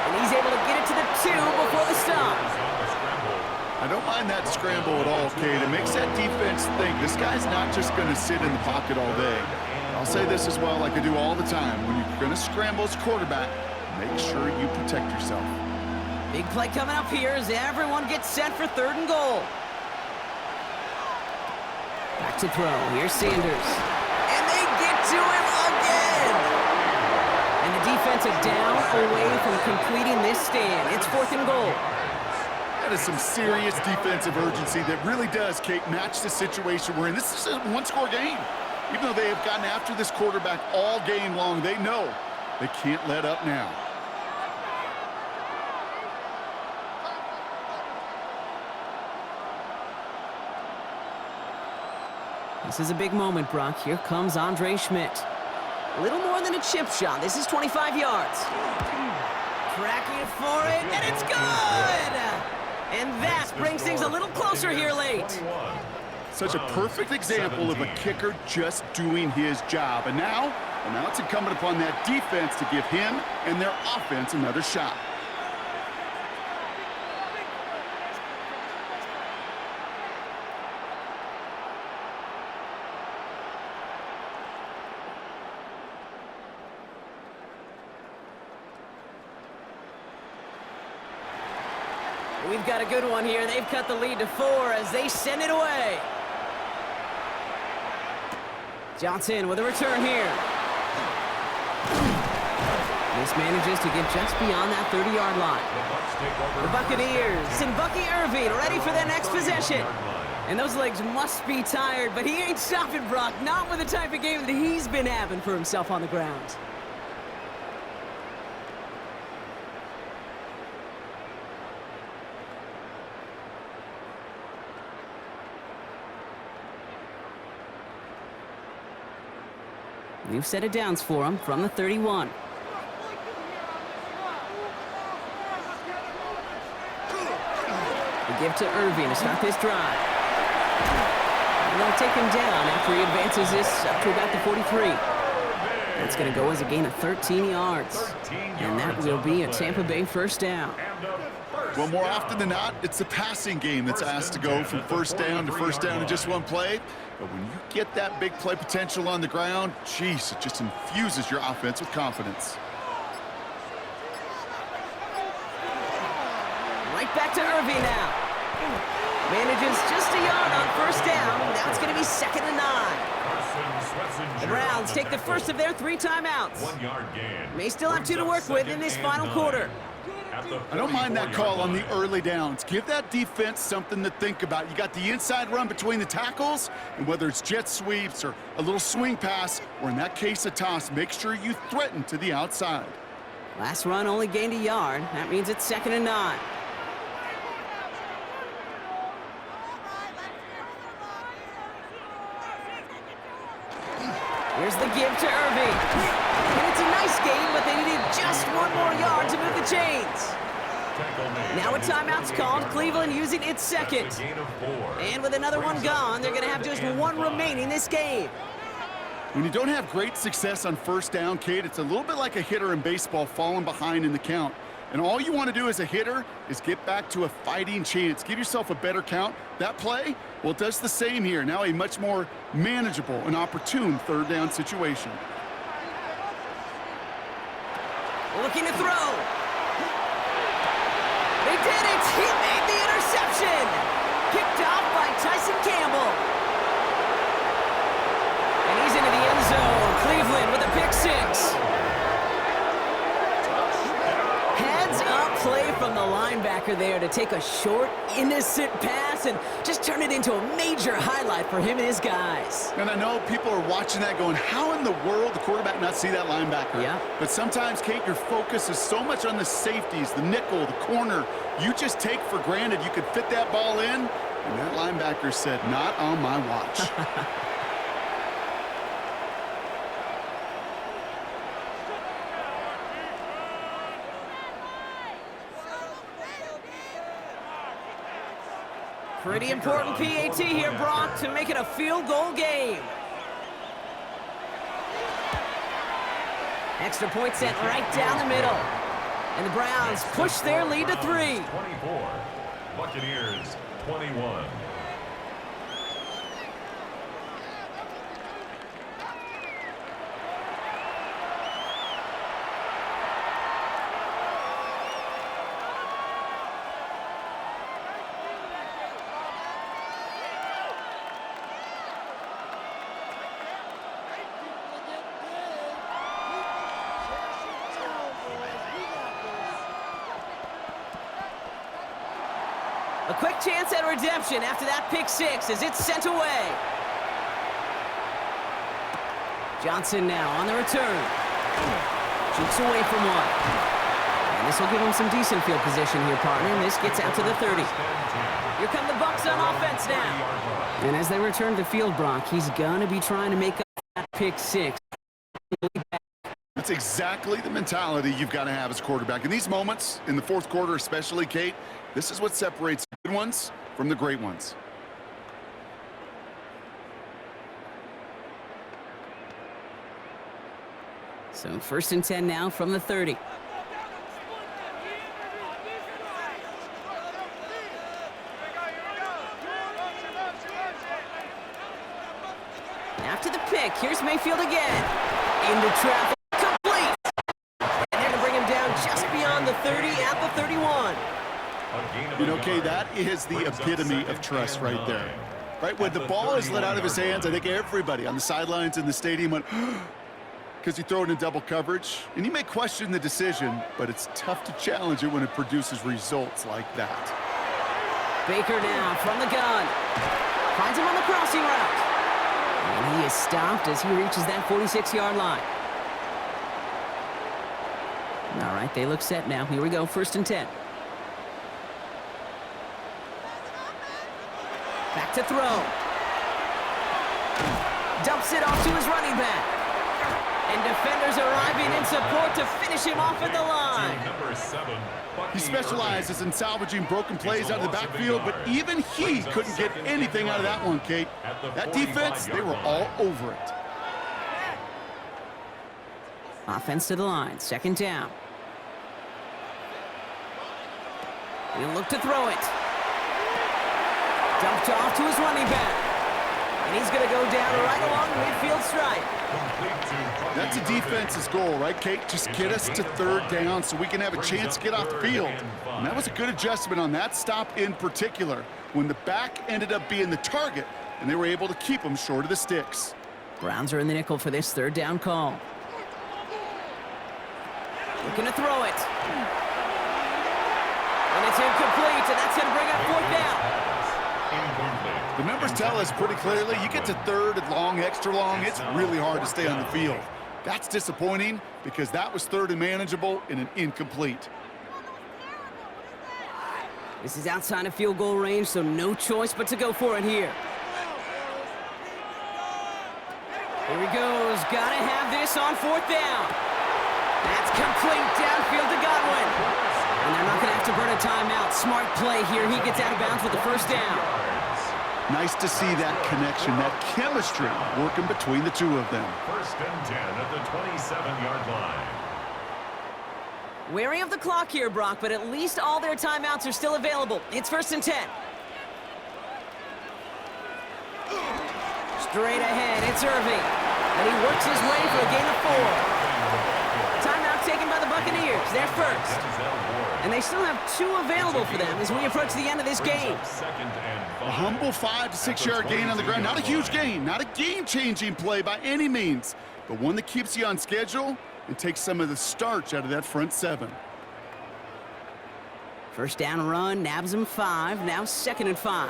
And he's able to get it to the 2 before the stop. I don't mind that scramble at all, Kate. It makes that defense think this guy's not just going to sit in the pocket all day. I'll say this as well, like I do all the time. When you're going to scramble as a quarterback, make sure you protect yourself. Big play coming up here as everyone gets set for 3rd and goal. Back to throw. Here's Sanders. And they get to him again. And the defense is down away from completing this stand. It's 4th and goal. That is some serious defensive urgency that really does, Kate, match the situation we're in. This is a one-score game. Even though they have gotten after this quarterback all game long, they know they can't let up now. This is a big moment, Brock. Here comes Andre Schmidt. A little more than a chip shot. This is 25 yards. Tracking for it, and it's good! And that brings things a little closer here late. Such a perfect example of a kicker just doing his job. And now it's incumbent upon that defense to give him and their offense another shot. We've got a good one here. They've cut the lead to 4 as they send it away. Johnson with a return here. This manages to get just beyond that 30-yard line. The Buccaneers and Bucky Irving ready for their next possession. And those legs must be tired, but he ain't stopping, Brock. Not with the type of game that he's been having for himself on the ground. New set of downs for him from the 31. The give to Irving to start this drive. And they'll take him down after he advances this up to about the 43. That's going to go as a gain of 13 yards. And that will be a Tampa Bay 1st down. Well, more often than not, it's the passing game that's asked to go from first down to first down in just one play. But when you get that big play potential on the ground, geez, it just infuses your offense with confidence. Right back to Irving now. Manages just a yard on first down. Now it's going to be 2nd and 9. The Browns take the first of their 3 timeouts. 1 yard gain. May still have 2 to work with in this final quarter. I don't mind that call on the early downs. Give that defense something to think about. You got the inside run between the tackles, and whether it's jet sweeps or a little swing pass, or in that case a toss, make sure you threaten to the outside. Last run only gained a yard. That means it's 2nd and 9. Here's the give to Irving. And it's a nice game, but they needed just 1 more yard to move the chains. Now a timeout's called. Cleveland using its 2nd. And with another one gone, they're going to have just 1 remaining this game. When you don't have great success on first down, Kate, it's a little bit like a hitter in baseball falling behind in the count. And all you want to do as a hitter is get back to a fighting chance. Give yourself a better count. That play, well, it does the same here. Now a much more manageable and opportune 3rd down situation. Looking to throw. They did it! He made the interception! Picked off by Tyson Campbell. And he's into the end zone. Cleveland with a pick 6. Play from the linebacker there to take a short, innocent pass and just turn it into a major highlight for him and his guys. And I know people are watching that going, how in the world the quarterback not see that linebacker? Yeah. But sometimes, Kate, your focus is so much on the safeties, the nickel, the corner. You just take for granted you could fit that ball in, and that linebacker said, not on my watch. Pretty important PAT here, Brock, to make it a field goal game. Extra point sent right down the middle. And the Browns push their lead to 3. 24. Buccaneers 21. A quick chance at redemption after that pick 6 as it's sent away. Johnson now on the return. Shoots away from 1. And this will give him some decent field position here, partner. And this gets out to the 30. Here come the BUCS on offense now. And as they return to field, Brock, he's going to be trying to make up that pick 6. That's exactly the mentality you've got to have as a quarterback. In these moments, in the 4th quarter especially, Kate, this is what separates the good ones from the great ones. So 1st and 10 now from the 30. After the pick, here's Mayfield again. Into traffic, complete. And they're going to bring him down just beyond the 30 at the 31. You know, Kay, that is the epitome of trust right there. Right, when the ball is let out of his hands, I think everybody on the sidelines in the stadium went, because you throw it in double coverage. And you may question the decision, but it's tough to challenge it when it produces results like that. Baker now from the gun. Finds him on the crossing route. And he is stopped as he reaches that 46-yard line. All right, they look set now. Here we go, 1st and 10. Back to throw. Dumps it off to his running back. And defenders arriving in support to finish him off at the line. He specializes in salvaging broken plays out of the backfield, but even he couldn't get anything out of that one, Kate. That defense, they were all over it. Offense to the line, 2nd down. He'll look to throw it. Dumped off to his running back. And he's going to go down right along the midfield stripe. That's a defense's goal, right, Kate? Just get us to third down so we can have a chance to get off the field. And that was a good adjustment on that stop in particular, when the back ended up being the target, and they were able to keep him short of the sticks. Browns are in the nickel for this third down call. Looking to throw it. And it's incomplete, and that's going to bring up fourth down. The numbers tell us pretty clearly, you get to third and long, extra long, it's really hard to stay on the field. That's disappointing because that was third and manageable and an incomplete. This is outside of field goal range, so no choice but to go for it here. Here he goes. Gotta have this on fourth down. That's complete downfield to Godwin. And they're not going to have to burn a timeout. Smart play here. He gets out of bounds with the first down. Nice to see that connection, that chemistry working between the two of them. First and 10 at the 27-yard line. Wary of the clock here, Brock, but at least all their timeouts are still available. It's first and 10. Straight ahead, it's Irving. And he works his way for a gain of 4. Timeout taken by the Buccaneers. They're first. And they still have 2 available for them as we approach the end of this game. A humble 5 to 6 yard gain on the ground. Not a huge gain, not a game-changing play by any means, but one that keeps you on schedule and takes some of the starch out of that front 7. First down run, nabs him 5. Now second and 5.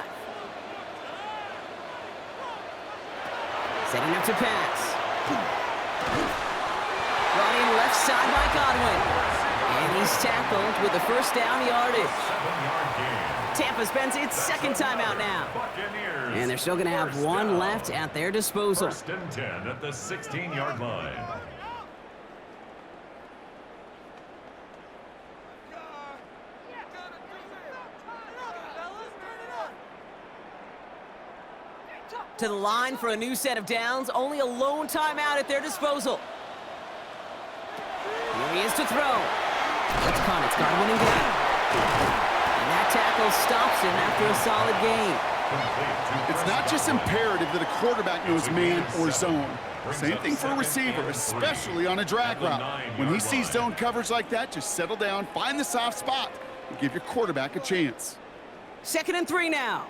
Setting up to pass. Running left side by Godwin. And he's tackled with the first down yardage. 7-yard gain. Tampa spends its second timeout now. And they're still going to have 1 left at their disposal. First and 10 at the 16-yard line. To the line for a new set of downs. Only a lone timeout at their disposal. Here he is to throw. Let's punt. It's Godwin again. And that tackle stops him after a solid gain. It's not just imperative that a quarterback knows man or zone. Same thing for a receiver, especially on a drag route. When he sees zone coverage like that, just settle down, find the soft spot, and give your quarterback a chance. Second and 3 now.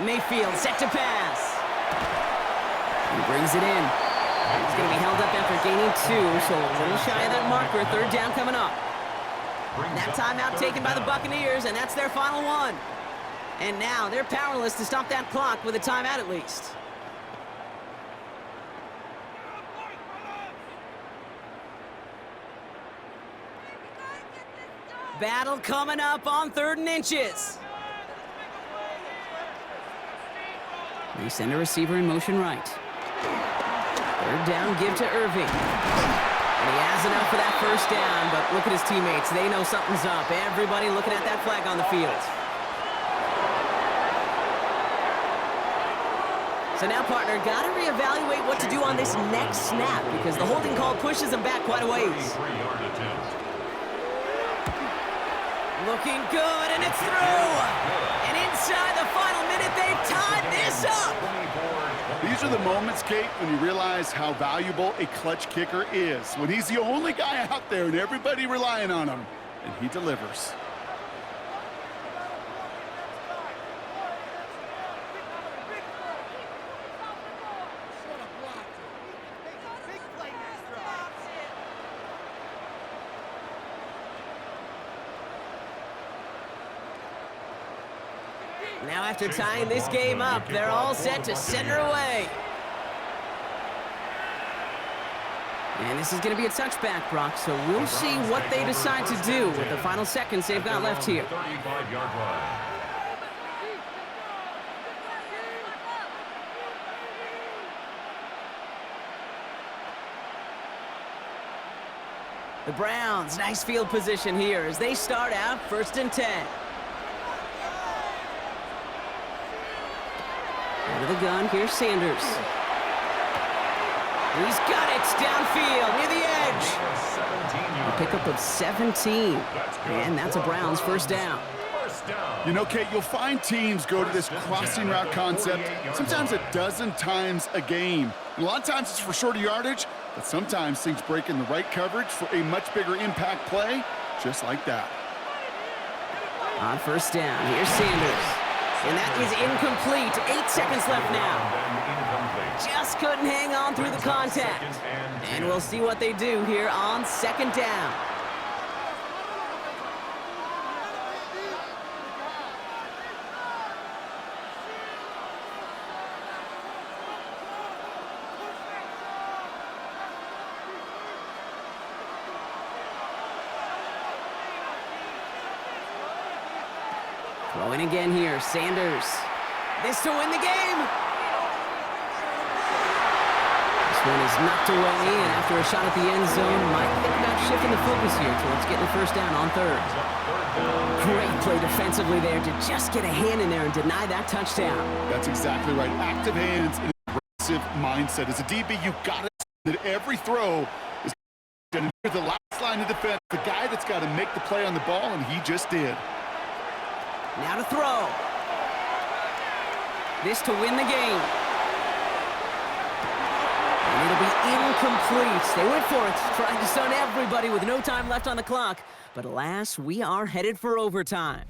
Mayfield set to pass. He brings it in. He's going to be held up after gaining 2, so a little shy of that marker. Third down coming up. That timeout taken by the Buccaneers, and that's their final one. And now they're powerless to stop that clock with a timeout at least. Battle coming up on 3rd and inches. They send a receiver in motion right. Third down, give to Irving. And he has enough for that first down, but look at his teammates. They know something's up. Everybody looking at that flag on the field. So now, partner, got to reevaluate what to do on this next snap because the holding call pushes him back quite a ways. Looking good, and it's through. And inside the final minute, they've tied this up. These are the moments, Kate, when you realize how valuable a clutch kicker is. When he's the only guy out there and everybody relying on him, and he delivers. Now after tying this game up, they're all set to send her away. And this is going to be a touchback, Brock, so we'll see what they decide to do with the final seconds they've got left here. 35-yard line. The Browns, nice field position here as they start out 1st and 10. Out of the gun, here's Sanders. He's got it downfield near the edge. pickup of 17. And that's a Browns first down. You know, Kate, you'll find teams go to this crossing route concept sometimes a dozen times a game. And a lot of times it's for shorter yardage, but sometimes things break in the right coverage for a much bigger impact play, just like that. On first down, here's Sanders. And that is incomplete. 8 seconds left now. Just couldn't hang on through the contact. And we'll see what they do here on second down. Throwing again here, Sanders. This to win the game. This one is knocked away, and after a shot at the end zone, might think about shifting the focus here towards getting the first down on third. Great play defensively there to just get a hand in there and deny that touchdown. That's exactly right. Active hands and aggressive mindset. As a DB, you've got to see that every throw is the last line of defense, the guy that's got to make the play on the ball, and he just did. Now to throw. This to win the game. And it'll be incomplete. They went for it, trying to stun everybody with no time left on the clock. But alas, we are headed for overtime.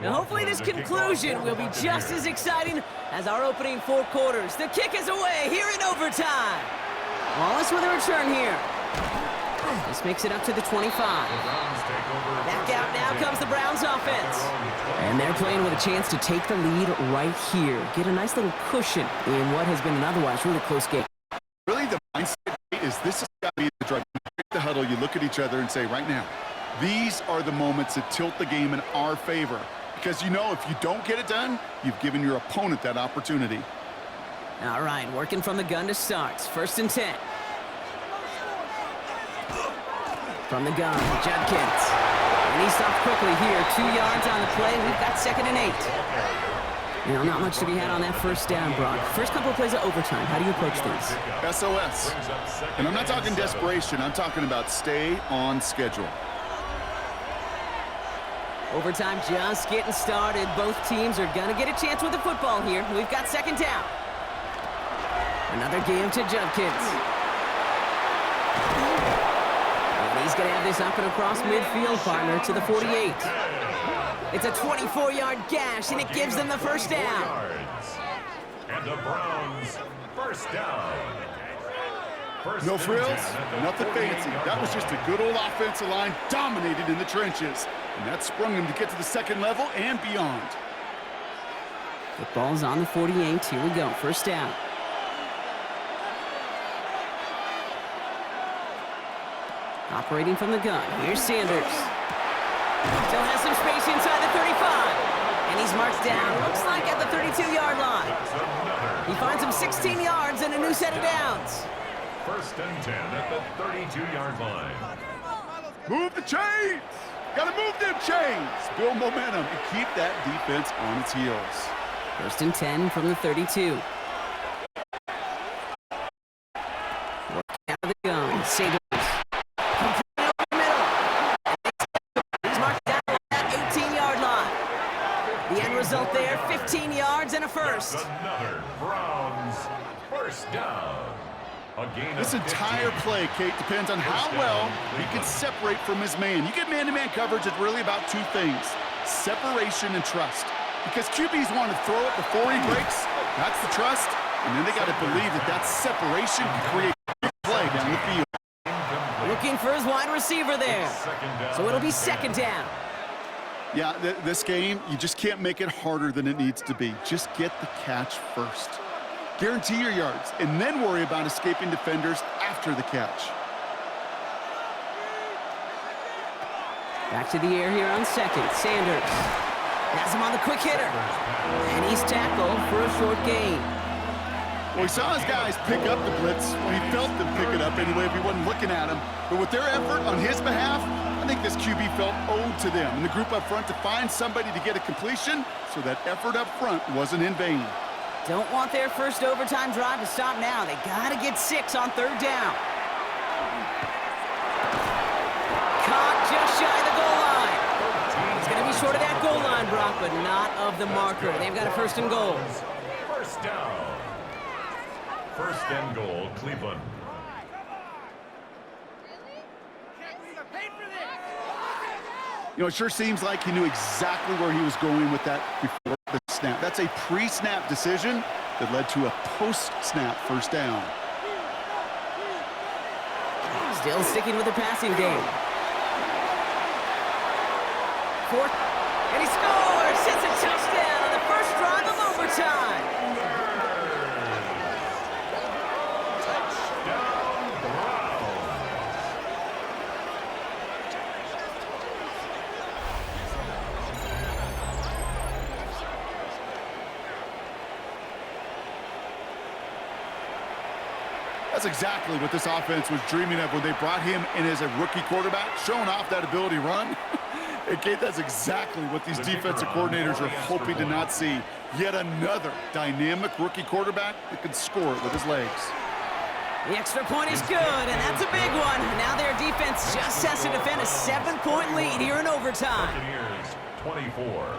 Now hopefully this conclusion will be just as exciting as our opening 4 quarters. The kick is away here in overtime. Wallace with a return here. This makes it up to the 25. Back out now comes the Browns offense. And they're playing with a chance to take the lead right here. Get a nice little cushion in what has been an otherwise really close game. Really, the mindset is this has got to be the drug. You break the huddle, you look at each other and say, right now, these are the moments that tilt the game in our favor. Because you know if you don't get it done, you've given your opponent that opportunity. All right, working from the gun to start. First and 10. From the gun, Judkins. And he stopped quickly here. 2 yards on the play. We've got 2nd and 8. You know, not much to be had on that first down, Brock. First couple of plays of overtime. How do you approach things? SOS. And I'm not talking desperation. I'm talking about stay on schedule. Overtime just getting started. Both teams are going to get a chance with the football here. We've got 2nd down. Another give to Judkins. And he's going to have this up and across midfield, partner, to the 48. It's a 24-yard gash, and it gives them the first down. And the Browns first down. No frills, nothing fancy. That was just a good old offensive line dominated in the trenches. And that sprung him to get to the 2nd level and beyond. Football's on the 48. Here we go. First down. Operating from the gun. Here's Sanders. Still has some space inside the 35. And he's marked down. Looks like at the 32-yard line. He finds him 16 yards and a new set of downs. First and 10 at the 32-yard line. Move the chains! Gotta move them chains! Build momentum and keep that defense on its heels. First and 10 from the 32. Working out of the gun. Sanders. Over the middle. He's marked down at that 18-yard line. The end result there, 15 yards and a first. That's another Browns first down. This entire play, Kate, depends on how well he can separate from his man. You get man-to-man coverage, it's really about two things, separation and trust. Because QBs want to throw it before he breaks, that's the trust, and then they got to believe that that separation can create a play down the field. Looking for his wide receiver there. So it'll be second down. Yeah, this game, you just can't make it harder than it needs to be. Just get the catch first. Guarantee your yards, and then worry about escaping defenders after the catch. Back to the air here on second. Sanders has him on the quick hitter. And he's tackled for a short gain. Well, he saw his guys pick up the blitz. Well, he felt them pick it up anyway if he wasn't looking at him. But with their effort on his behalf, I think this QB felt owed to them and the group up front to find somebody to get a completion, so that effort up front wasn't in vain. Don't want their first overtime drive to stop now. They got to get 6 on third down. Caught just shy of the goal line. He's going to be short of that goal line, Brock, but not of the marker. They've got a first and goal. First down. First and goal, Cleveland. You know, it sure seems like he knew exactly where he was going with that before the snap. That's a pre-snap decision that led to a post-snap first down. Still sticking with the passing game. Fourth, and he scores! It's a touchdown on the first drive of overtime. That's exactly what this offense was dreaming of when they brought him in as a rookie quarterback, showing off that ability to run. And Kate, that's exactly what these defensive coordinators are hoping to not see. Yet another dynamic rookie quarterback that can score it with his legs. The extra point is good, and that's a big one. Now their defense just has to defend a 7-point lead here in overtime. Buccaneers, 24.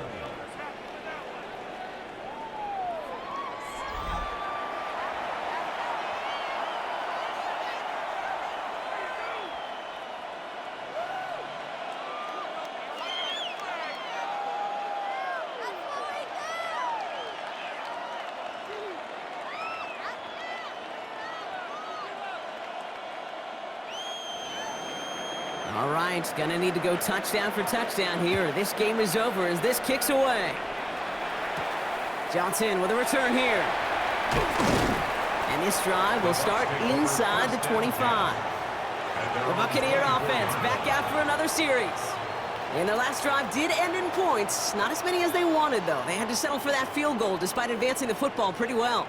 All right, gonna need to go touchdown for touchdown here. This game is over as this kicks away. Johnson with a return here. And this drive will start inside the 25. The Buccaneer offense back out for another series. And their last drive did end in points. Not as many as they wanted, though. They had to settle for that field goal despite advancing the football pretty well.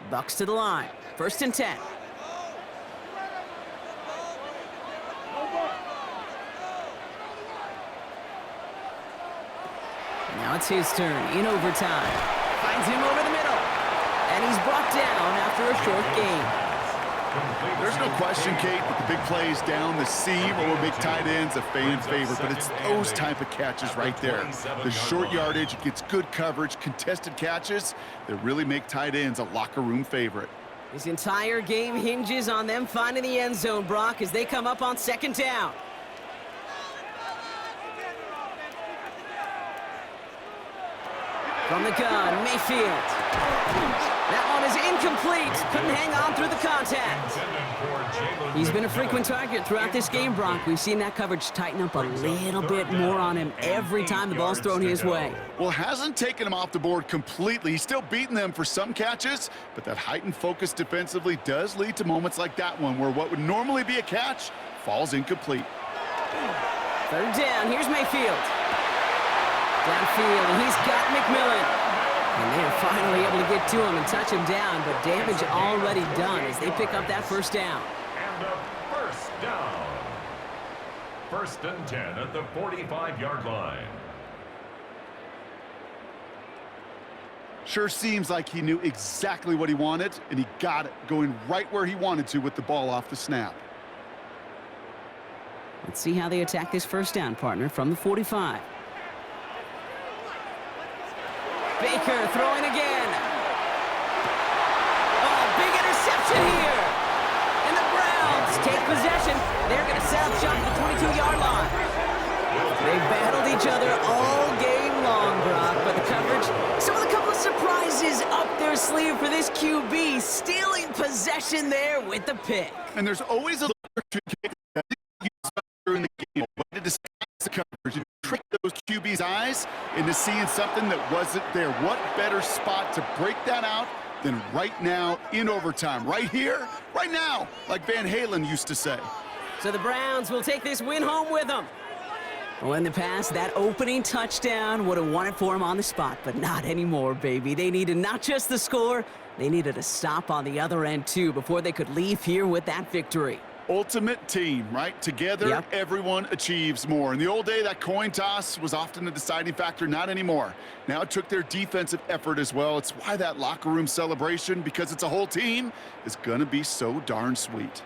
Bucks to the line. First and 10. Now it's his turn in overtime. Finds him over the middle. And he's brought down after a short gain. There's no question, Kate, that the big plays down the seam or big tight ends a fan favorite, but it's those type of catches right there. The short yardage, it gets good coverage, contested catches that really make tight ends a locker room favorite. This entire game hinges on them finding the end zone, Brock, as they come up on second down. From the gun, Mayfield. That one is incomplete. Couldn't hang on through the contact. He's been a frequent target throughout this game, Brock. We've seen that coverage tighten up a little bit more on him every time the ball's thrown his way. Well, hasn't taken him off the board completely. He's still beating them for some catches, but that heightened focus defensively does lead to moments like that one where what would normally be a catch falls incomplete. Third down. Here's Mayfield. Downfield, and he's got McMillan. And they are finally able to get to him and touch him down, but damage already done as they pick up that first down. And a first down. First and 10 at the 45-yard line. Sure seems like he knew exactly what he wanted, and he got it, going right where he wanted to with the ball off the snap. Let's see how they attack this first down, partner, from the 45. Baker throwing again. Oh, big interception here. And the Browns take possession. They're going to set up shop at the 22-yard line. They battled each other all game long, Brock, but the coverage, some of the couple of surprises up their sleeve for this QB, stealing possession there with the pick. And there's always a trick during the game, to disguise the coverage and trick those QB's eyes into seeing something that wasn't there. What better spot to break that out than right now in overtime? Right here, right now, like Van Halen used to say. So the Browns will take this win home with them. Well, in the past, that opening touchdown would have won it for them on the spot, but not anymore, baby. They needed not just the score, they needed a stop on the other end, too, before they could leave here with that victory. Ultimate team, right? Together, everyone achieves more. In the old day, that coin toss was often a deciding factor. Not anymore. Now it took their defensive effort as well. It's why that locker room celebration, because it's a whole team, is going to be so darn sweet.